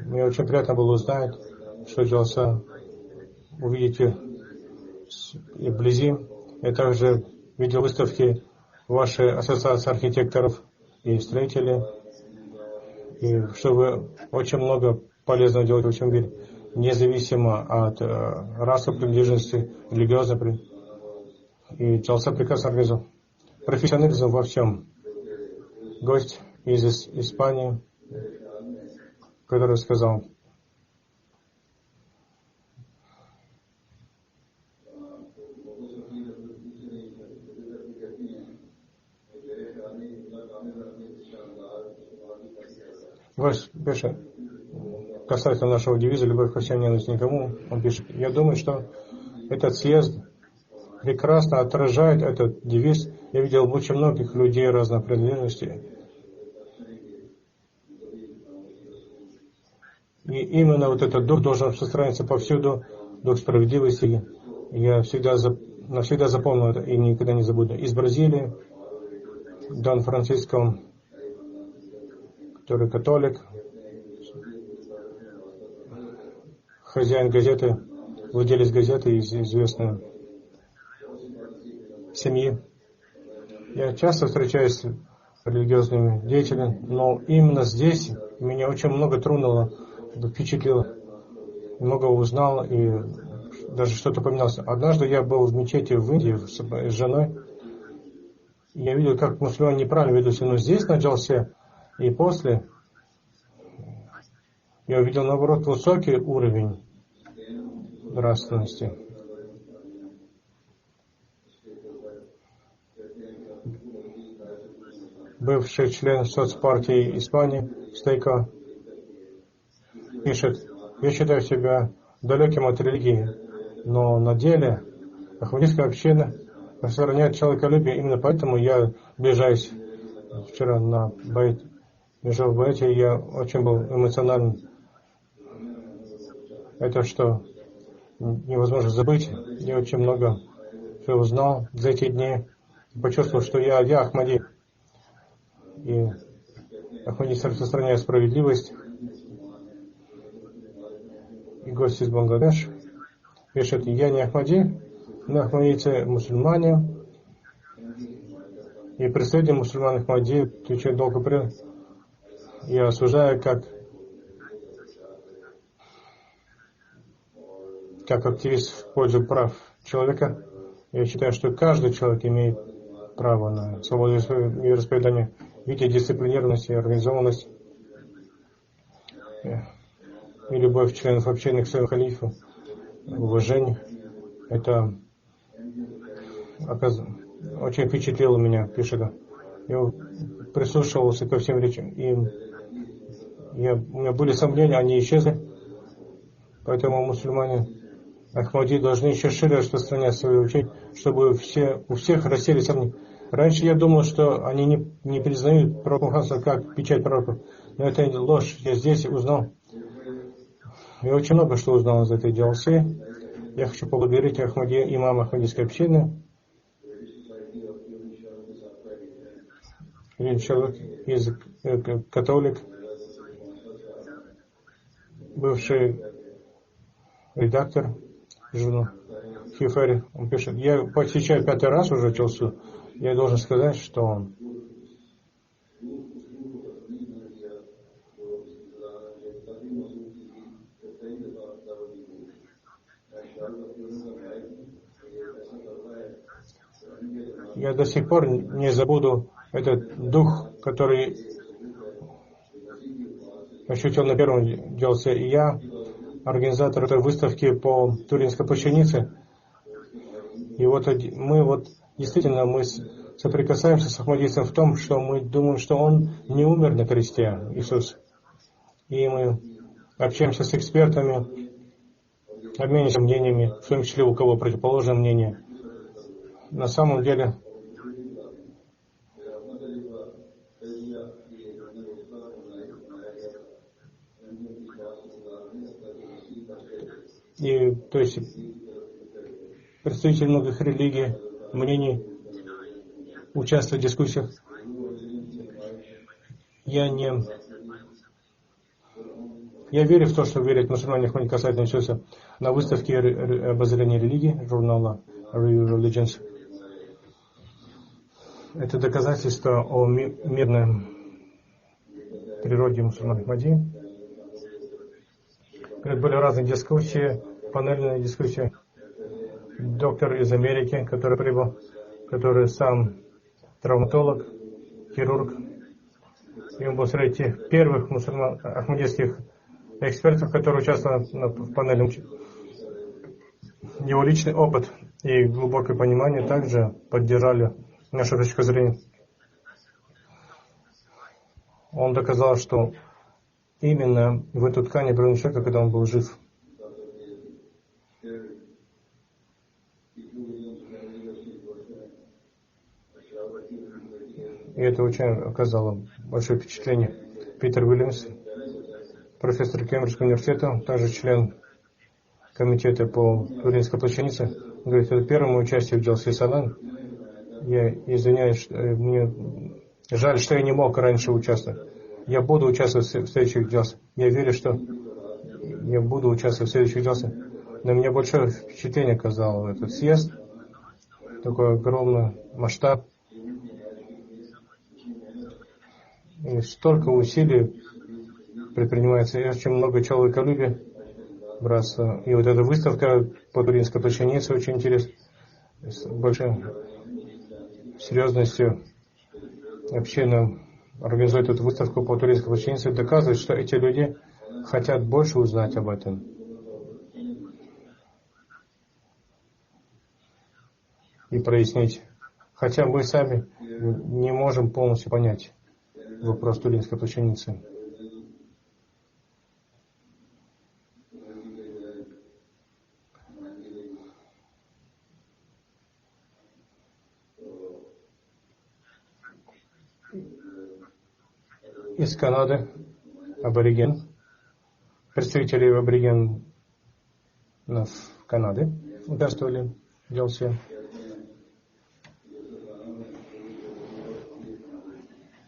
Мне очень приятно было узнать, что Джалса увидите и вблизи. Я также видел выставки вашей ассоциации архитекторов и строителей. И что вы очень много полезного делаете в этом мире, независимо от расовой принадлежности, религиозной. И Джалса прекрасно организован. Профессионализм во всем. Гость из Испании, который сказал: Ваш пишет, касательно нашего девиза «Любовь ко всем, ненависть никому», он пишет: я думаю, что этот съезд прекрасно отражает этот девиз. Я видел очень многих людей разной принадлежности. И именно вот этот дух должен распространяться повсюду, дух справедливости. Я навсегда запомнил это и никогда не забуду. Из Бразилии, Дон Франциско, который католик, хозяин газеты, владелец газеты из известной семьи. Я часто встречаюсь с религиозными деятелями, но именно здесь меня очень много тронуло, впечатлило, много узнал и даже что-то поменялось. Однажды я был в мечети в Индии с женой, и я видел, как мусульмане неправильно ведут себя, но здесь на Джалсе и после я увидел, наоборот, высокий уровень нравственности. Бывший член соцпартии Испании Стейко пишет: я считаю себя далеким от религии, но на деле Ахмадийская община распространяет человеколюбие, именно поэтому я сближаюсь. Вчера на байт, в байте, я очень был эмоционален. Это что невозможно забыть. Я очень много что узнал за эти дни. Почувствовал, что я Ахмади. И Ахмади распространяет справедливость. И гость из Бангладеш пишет: я не Ахмади, но ахмадийцы мусульмане. И представители мусульман Ахмади очень долго я осуждаю как активист в пользу прав человека. Я считаю, что каждый человек имеет право на свободу вероисповедания в виде дисциплинированности и организованности. И любовь членов общины к своему халифу, уважение. Это очень впечатлило меня, пишет. Я прислушивался ко всем речам, и у меня были сомнения, они исчезли. Поэтому мусульмане Ахмади должны еще шире распространять свои учения, чтобы у всех рассеяли сомнения. Раньше я думал, что они не признают пророка Мухаммада как печать пророка. Но это ложь. Я здесь узнал. Я очень много что узнал из этой Джалсы. Я хочу поблагодарить имама Ахмадийской общины. Один человек из католик, бывший редактор журнала Хьюферри. Он пишет: я посещаю 5-й раз уже Джалсу, Я должен сказать, что я до сих пор не забуду этот дух, который ощутил на первом делце. И я, организатор этой выставки по Туринской плащанице. И вот мы действительно соприкасаемся с ахмадийцем в том, что мы думаем, что он не умер на кресте, Иисус. И мы общаемся с экспертами, обмениваемся мнениями, в том числе у кого противоположное мнение. На самом деле, и то есть представители многих религий, мнений участвуют в дискуссиях. Я верю в то, что верят мусульмане Ахмадия касательно Иисуса. На выставке обозрения религии, журнала Religions, это доказательство о мирной природе мусульман Ахмадии. Были разные дискуссии, панельные дискуссии. Доктор из Америки, который прибыл, который сам травматолог, хирург. И он был среди тех первых мусульман ахмадийских экспертов, которые участвовали в панельном. Его личный опыт и глубокое понимание также поддержали нашу точку зрения. Он доказал, что именно в эту ткань был человек, когда он был жив. И это очень оказало большое впечатление. Питер Уильямс, профессор Кембриджского университета, также член комитета по Туринской плащанице, говорит, это первое мое участие в Джалсе Салан. Я извиняюсь, мне жаль, что я не мог раньше участвовать. Я буду участвовать в следующих Джалсах. Я верю, что я буду участвовать в следующих Джалсах. На меня большое впечатление оказал этот съезд. Такой огромный масштаб. И столько усилий предпринимается, и очень много человеколюбия браться. И вот эта выставка по Туринской плащанице очень интересна. С большой серьезностью община организует эту выставку по Туринской плащанице, доказывает, что эти люди хотят больше узнать об этом. И прояснить. Хотя мы сами не можем полностью понять вопрос Туринской плащаницы. Из Канады абориген, представители аборигенов Канады участвовали в Джалсе.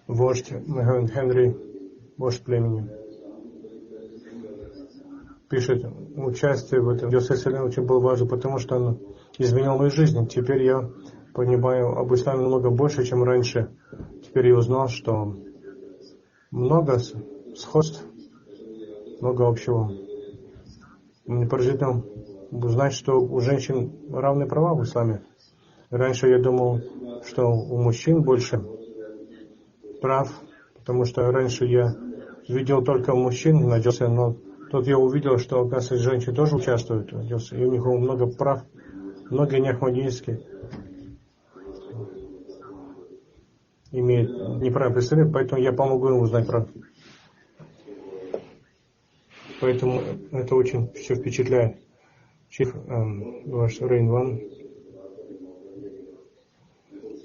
Вождь Мехмед Хенри, вождь племени, пишет, участие в этом Джалсе очень было важно, потому что оно изменило мою жизнь. Теперь я понимаю об исламе много больше, чем раньше. Теперь я узнал, что много сходств, много общего. Мне поразительно узнать, что у женщин равные права в исламе. Раньше я думал, что у мужчин больше прав, потому что раньше я видел только мужчин на Джалсе, но тут я увидел, что, оказывается, женщины тоже участвуют в Джалсе, и у них много прав, многие не ахмадийские имеют неправильное представление, поэтому я помогу им узнать правду. Поэтому это очень все впечатляет. Чиф ваш Рейн Ван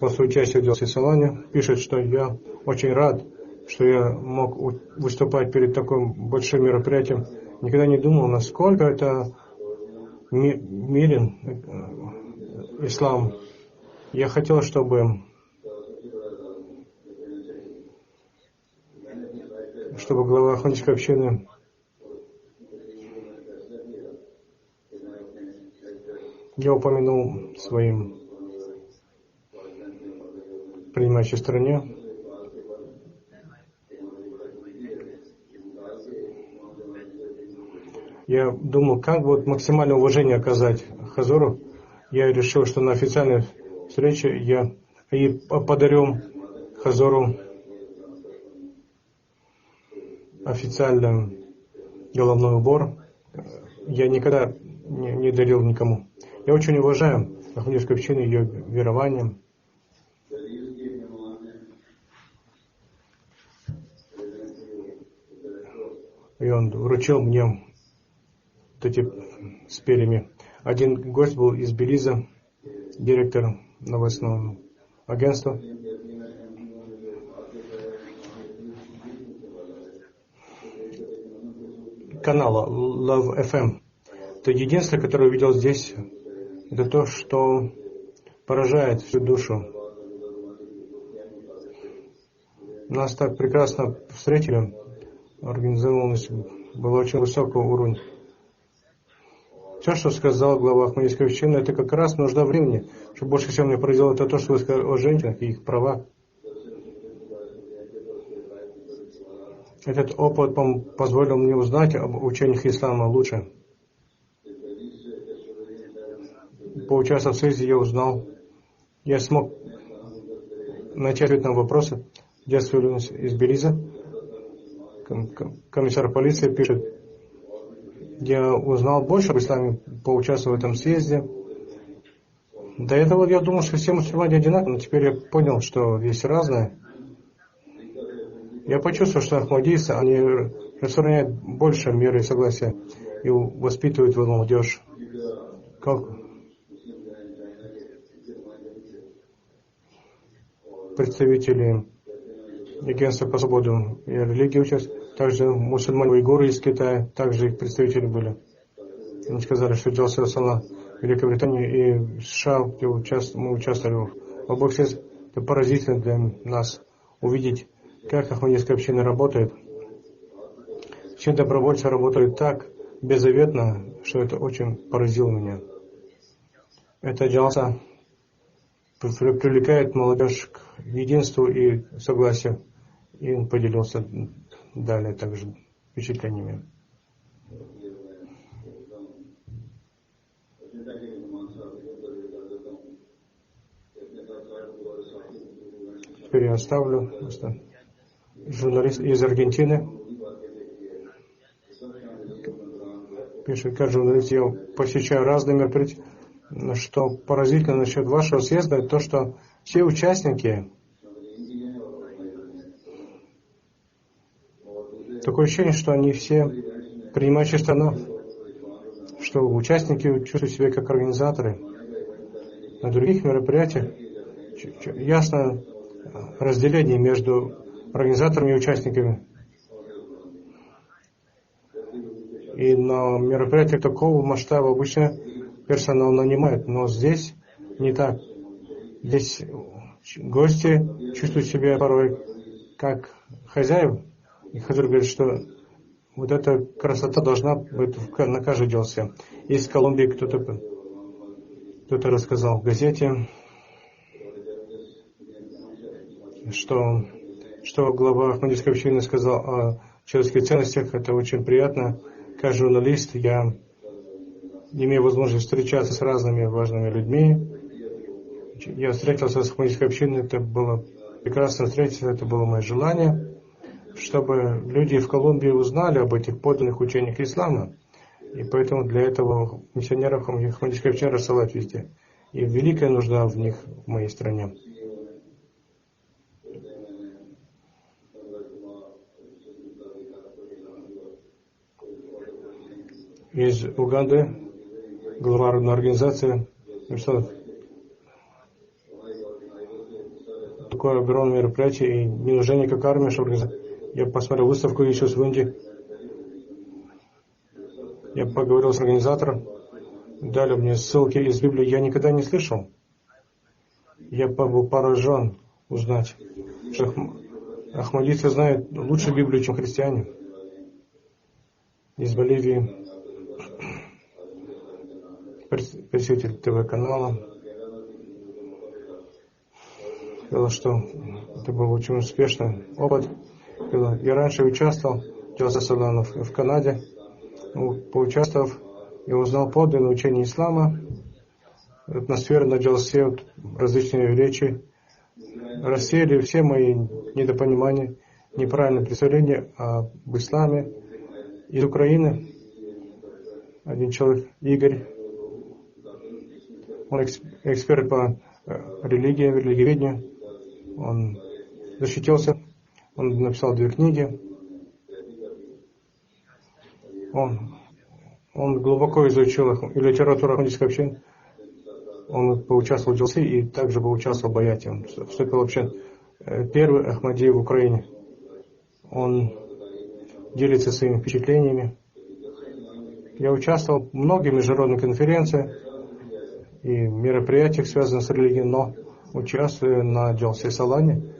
после участия в Джалсе Салане пишет, что я очень рад, что я мог выступать перед таким большим мероприятием. Никогда не думал, насколько это мирен ислам. Я хотел, чтобы глава ахмадийской общины я упомянул своим принимающей стране. Я думал, как вот максимальное уважение оказать Хазуру. Я решил, что на официальной встрече я и подарю Хазуру официально головной убор. Я никогда не дарил никому. Я очень уважаю Ахмадийскую общину, ее верование. И он вручил мне вот эти с перьями. Один гость был из Белиза, директор новостного агентства. Канала Love FM. Это единственное, которое увидел здесь, это то, что поражает всю душу. Нас так прекрасно встретили. Организованность была очень высокого уровня. Все, что сказал глава Ахмадийской общины, это как раз нужда времени. Что больше всего меня поразило, это то, что вы сказали о женщинах и их правах. Этот опыт позволил мне узнать об учениях ислама лучше. Поучаствовав в съезде, я узнал, я смог найти ответ на вопросы. Детство из Белиза. Комиссар полиции пишет, я узнал больше об исламе, поучаствовав в этом съезде. До этого я думал, что все мусульмане одинаковые, но теперь я понял, что есть разные. Я почувствовал, что ахмадийцы, они распространяют больше мира и согласия и воспитывают молодежь. Как представители агентства по свободе и религии участвуют. Также мусульмане-уйгуры из Китая, также их представители были. Они сказали, что делал Салла в Великобритании и США, где мы участвовали в обоих съездах. Это поразительно для нас увидеть, как Ахмадийская община работает. Все добровольцы работают так беззаветно, что это очень поразило меня. Это джалса привлекает молодежь к единству и согласию. И он поделился далее также впечатлениями. Теперь я оставлю. Журналист из Аргентины пишет, как журналист, я посещаю разные мероприятия. Что поразительно насчет вашего съезда, то, что все участники, такое ощущение, что они все принимающие страну, что участники чувствуют себя как организаторы. На других мероприятиях ясно разделение между организаторами и участниками. И на мероприятиях такого масштаба обычно персонал нанимает, но здесь не так. Здесь гости чувствуют себя порой как хозяева. И Хазур говорит, что вот эта красота должна быть на каждый делся. Из Колумбии кто-то рассказал в газете, что глава Ахмадийской общины сказал о человеческих ценностях. Это очень приятно. Как журналист я имею возможность встречаться с разными важными людьми. Я встретился с Ахмадийской общиной, это было прекрасно встретиться, это было мое желание, чтобы люди в Колумбии узнали об этих подлинных учениях ислама. И поэтому для этого миссионеров Ахмадийской общины рассылать везде. И великая нужда в них в моей стране. Из Уганды, глава организации, что такое огромное мероприятие, и не нужна никакая армия, чтобы организовать. Я посмотрел выставку еще в Индии. Я поговорил с организатором, дали мне ссылки из Библии, я никогда не слышал. Я был поражен узнать, что ахмадийцы знают лучше Библию, чем христиане. Из Боливии представитель ТВ-канала Сказал, что это был очень успешный опыт. Я раньше участвовал в Джалсе Салана в Канаде. Поучаствовав, я узнал подлинное учение ислама, атмосферу на Джалсе, различные речи, рассеяли все мои недопонимания, неправильное представление об исламе. Из Украины один человек, Игорь, он эксперт по религии, религиоведению, он защитился, он написал 2 книги, он глубоко изучил литературу ахмадийской общины, он поучаствовал в Джалсе и также поучаствовал в Баяте, он вступил вообще первый Ахмади в Украине. Он делится своими впечатлениями. Я участвовал в многих международных конференциях и мероприятиях, связанных с религией, но участвуя на Джалсе Салане,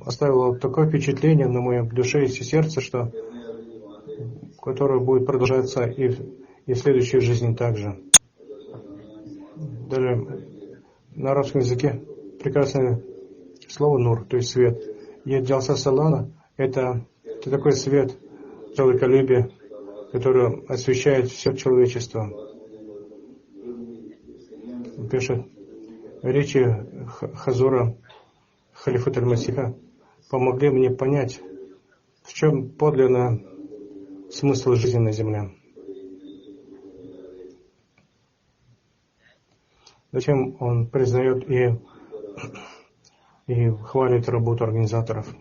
оставило такое впечатление на моей душе и сердце, которое будет продолжаться и в следующей жизни также. Даже на арабском языке прекрасное слово «нур», то есть свет. И Джалса Салана — это такой свет человеколюбия, который освещает все человечество. Он пишет, речи Хазура Халифата аль-Масиха помогли мне понять, в чем подлинный смысл жизни на земле. Затем он признает и хвалит работу организаторов.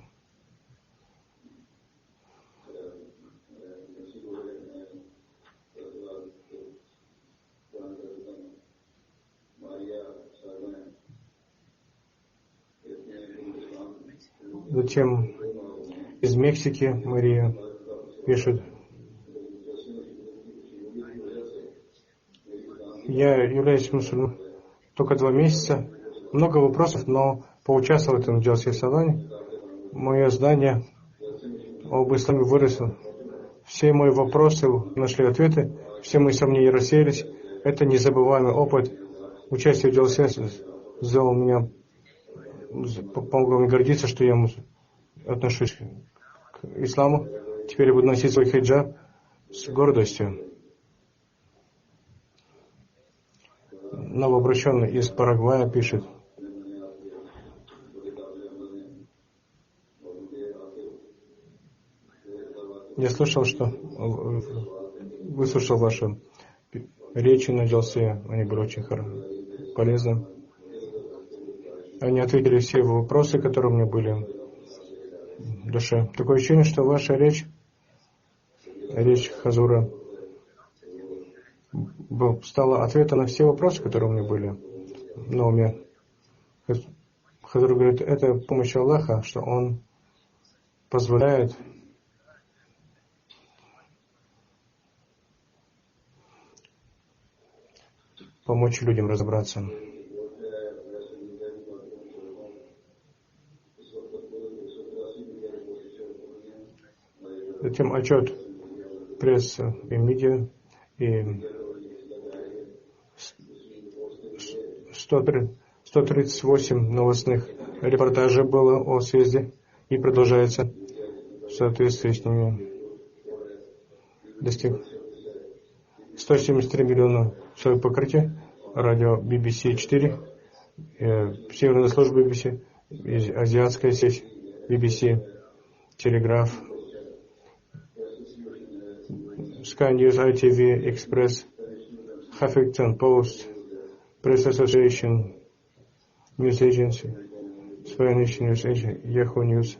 Затем из Мексики Мария пишет: я являюсь мусульманином только 2 месяца, много вопросов, но поучаствовал в этом Джалсе Салане. Мое знание об исламе выросло. Все мои вопросы нашли ответы, все мои сомнения рассеялись. Это незабываемый опыт. Участие в Джалсе сделало меня, помогло мне гордиться, что я отношусь к исламу. Теперь я буду носить свой хиджаб с гордостью. Новообращенный из Парагвая пишет: я слышал, выслушал ваши речи на Джалсе, они были очень полезны. Они ответили все вопросы, которые у меня были в душе. Такое ощущение, что ваша речь Хазура, стала ответом на все вопросы, которые у меня были на уме. Хазур говорит, это помощь Аллаха, что Он позволяет помочь людям разобраться. Затем отчет прессы и медиа и 138 новостных репортажей было о съезде и продолжается в соответствии с ними. Достиг 173 миллиона человек покрытия, радио BBC 4, северная служба BBC, азиатская сеть BBC, Телеграф, Sky News, ITV, Express, Huffington Post, Press Association, News Agency, Spanish News Agency, Yahoo News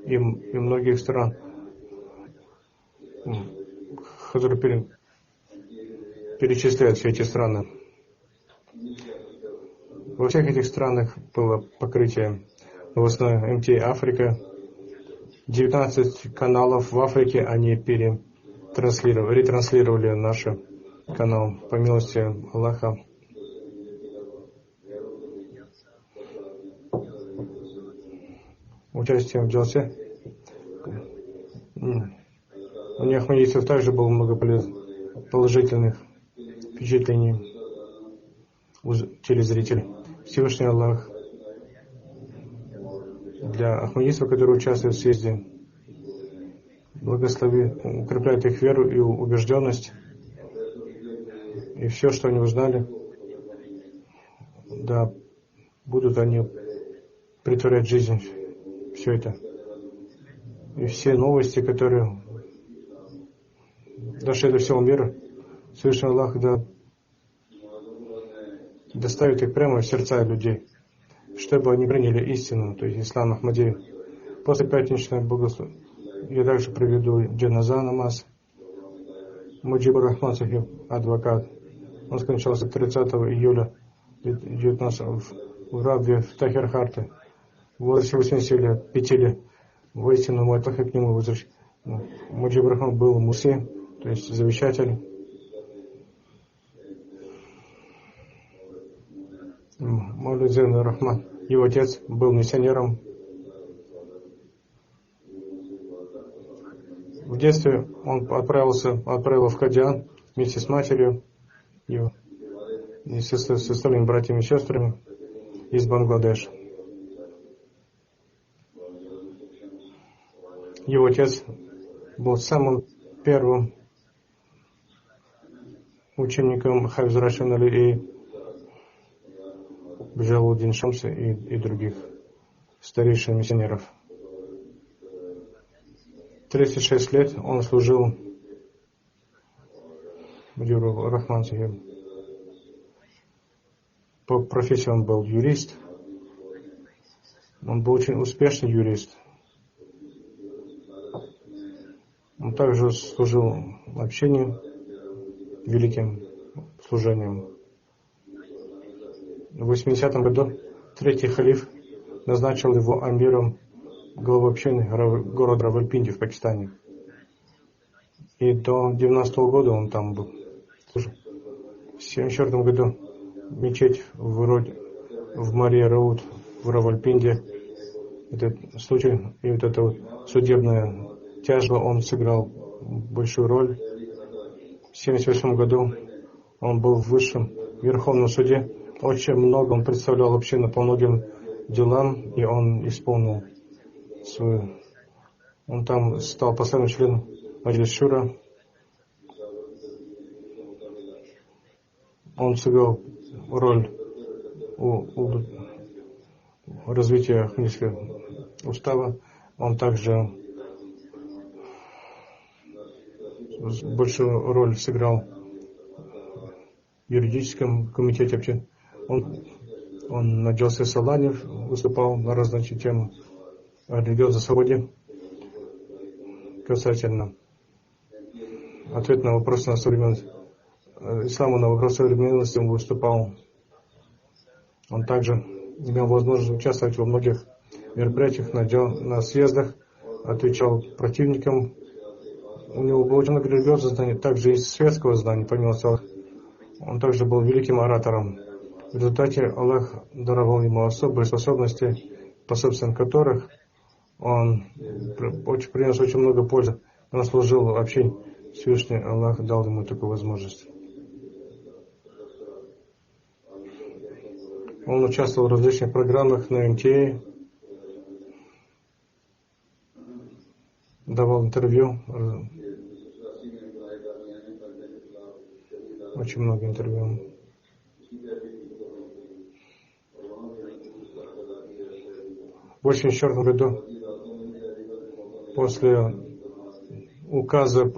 и многих стран. Хазур перечисляет все эти страны. Во всех этих странах было покрытие новостное. МТ Африка, 19 каналов в Африке, они ретранслировали наш канал, по милости Аллаха. Участие в Джалсе. У них ахмадийцев также было много положительных впечатлений у телезрителей. Всевышний Аллах для ахмадистов, которые участвуют в съезде, благослови, укрепляет их веру и убежденность, и все, что они узнали, да, будут они претворять в жизнь все это. И все новости, которые дошли до всего мира, Всевышний Аллах да доставит их прямо в сердца людей, чтобы они приняли истину, то есть ислам Ахмадии. После пятничного богословия я также проведу джаназа намаз. Муджибур Рахман Сахиб, адвокат. Он скончался 30 июля 19 в Рабве в Тахир-Харте. В возрасте 85 лет. Воистину, мой Аллах к нему возвращается. Муджибур Рахман был муси, то есть завещатель. Маулидзин Рахман, его отец, был миссионером. В детстве он отправил в Кадиан вместе с матерью его, и с остальными братьями и сестрами из Бангладеш. Его отец был самым первым учеником Хафиз Рашид Али и Джалуддин Шамса и других старейшин миссионеров. 36 лет он служил Муджибур Рахман Сахиб. По профессии он был юрист. Он был очень успешный юрист. Он также служил общению, великим служением. В 80-м году третий халиф назначил его амиром главы общины города Равальпинди в Пакистане. И до 90-го года он там был. В 1974 году мечеть в Мария Рауд в Равальпинде, этот случай и вот эта вот судебная тяжба, он сыграл большую роль. В 1978 году он был в высшем Верховном суде. Очень много он представлял общину по многим делам, и он исполнил свою. Он там стал постоянным членом Маджлис Шура. Он сыграл роль у развития Ахмадийского устава. Он также большую роль сыграл в юридическом комитете общины. Он на Джалсе Салане выступал на различные темы о религиозной свободе. Касательно ответ на вопросы на современность ислама, на вопросы современности он выступал. Он также имел возможность участвовать во многих мероприятиях на съездах, отвечал противникам. У него было очень много религиозных знаний, также и светского знания, помимо того. Он также был великим оратором. В результате Аллах даровал ему особые способности, посредством которых он принес очень много пользы. Он служил вообще, Всевышний Аллах дал ему такую возможность. Он участвовал в различных программах на МТА, давал интервью, очень много интервью. В 1984 году, после указа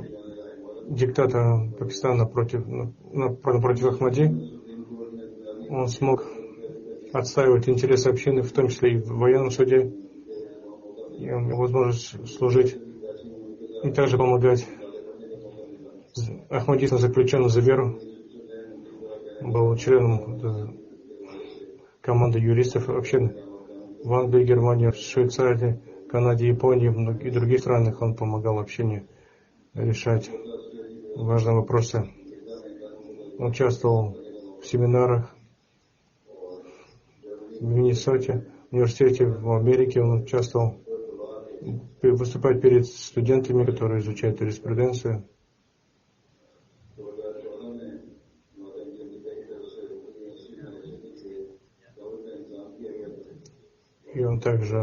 диктатора Пакистана против Ахмади, он смог отстаивать интересы общины, в том числе и в военном суде, и он имел возможность служить и также помогать ахмадистам, заключенным за веру. Был членом команды юристов общины. В Англии, Германии, Швейцарии, Канаде, Японии и других странах он помогал общине решать важные вопросы. Он участвовал в семинарах в Миннесоте, в университете в Америке. Он участвовал выступать перед студентами, которые изучают юриспруденцию. он также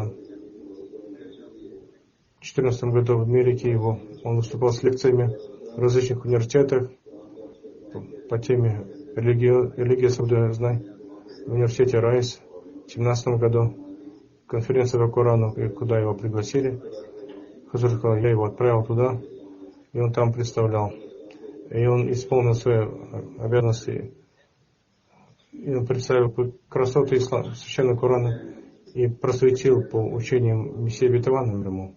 в 2014 году в Америке он выступал с лекциями в различных университетах по теме религия соблюдения знаний в университете Райс. В 2017 году конференция по Корану, куда его пригласили. Хазур сказал, я его отправил туда, и он там представлял. И он исполнил свои обязанности. И он представил красоты ислама, священного Корана и просветил по учениям Мессии обетованным ему.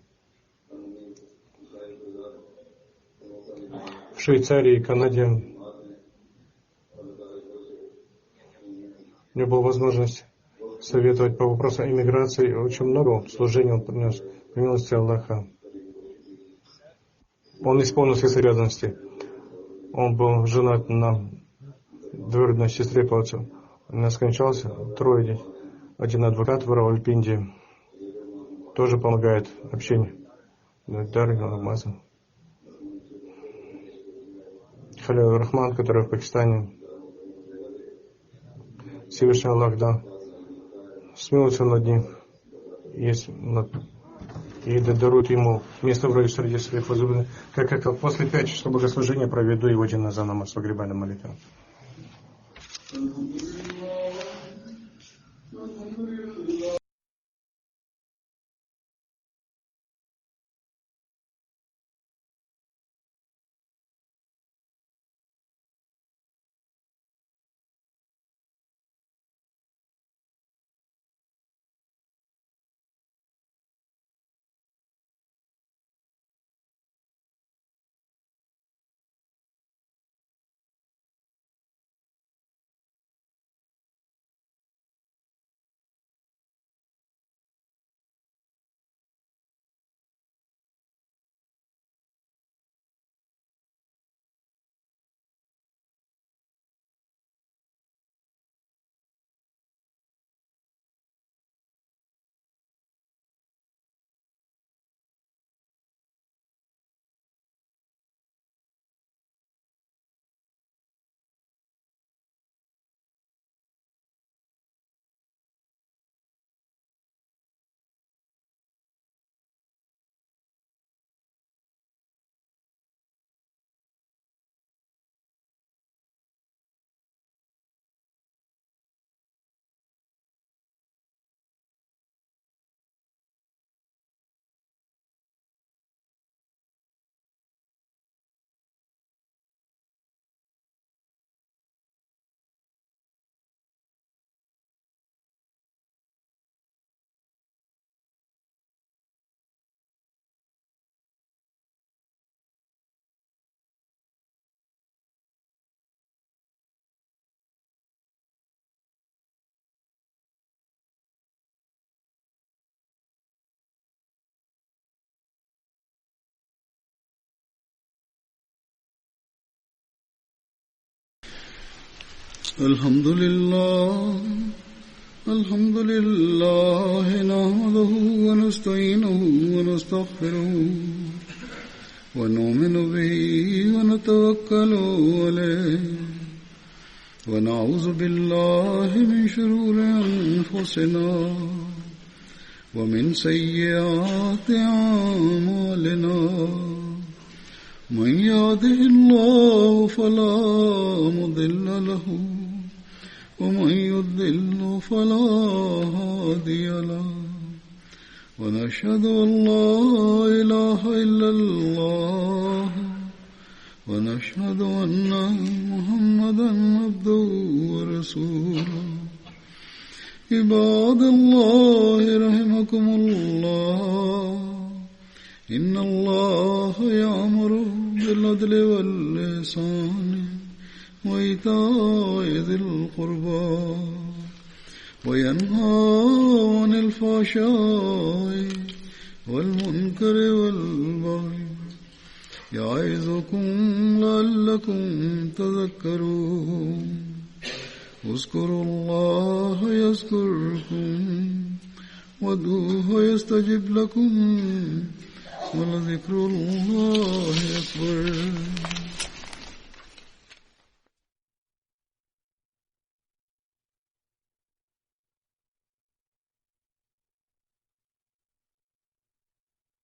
В Швейцарии и Канаде у него была возможность советовать по вопросам иммиграции. Очень много служений он принес, по милости Аллаха. Он исполнил все свои обязанности. Он был женат на двоюродной сестре по отцу. Он скончался, 3 детей. Один адвокат в Равальпинди тоже помогает общению. Халил Рахман, который в Пакистане. Всевышний Аллах, да, смилуется над ним и дарует ему место в раю среди своих возлюбленных. Как после 5 часов богослужения проведу его джаназа намаз, погребальная молитва. الحمد لله نحمده ونستعينه ونستغفره ونؤمن به ونتوكل عليه ونعوذ بالله من شرور أنفسنا ومن سيئات أعمالنا من يهده الله فلا مضل له ومن يضلل فلا هادي له ونشهد أن لا إله إلا الله ونشهد أن محمدا عبده ورسوله عباد الله رحمكم الله إن الله يأمر بالعدل والإحسان وإيتاء ذي القربى وينهى عن الفحشاء والمنكر والبغي يعظكم لعلكم تذكرون اذكروا الله يذكركم وادعوه يستجب لكم ولذكر الله أكبر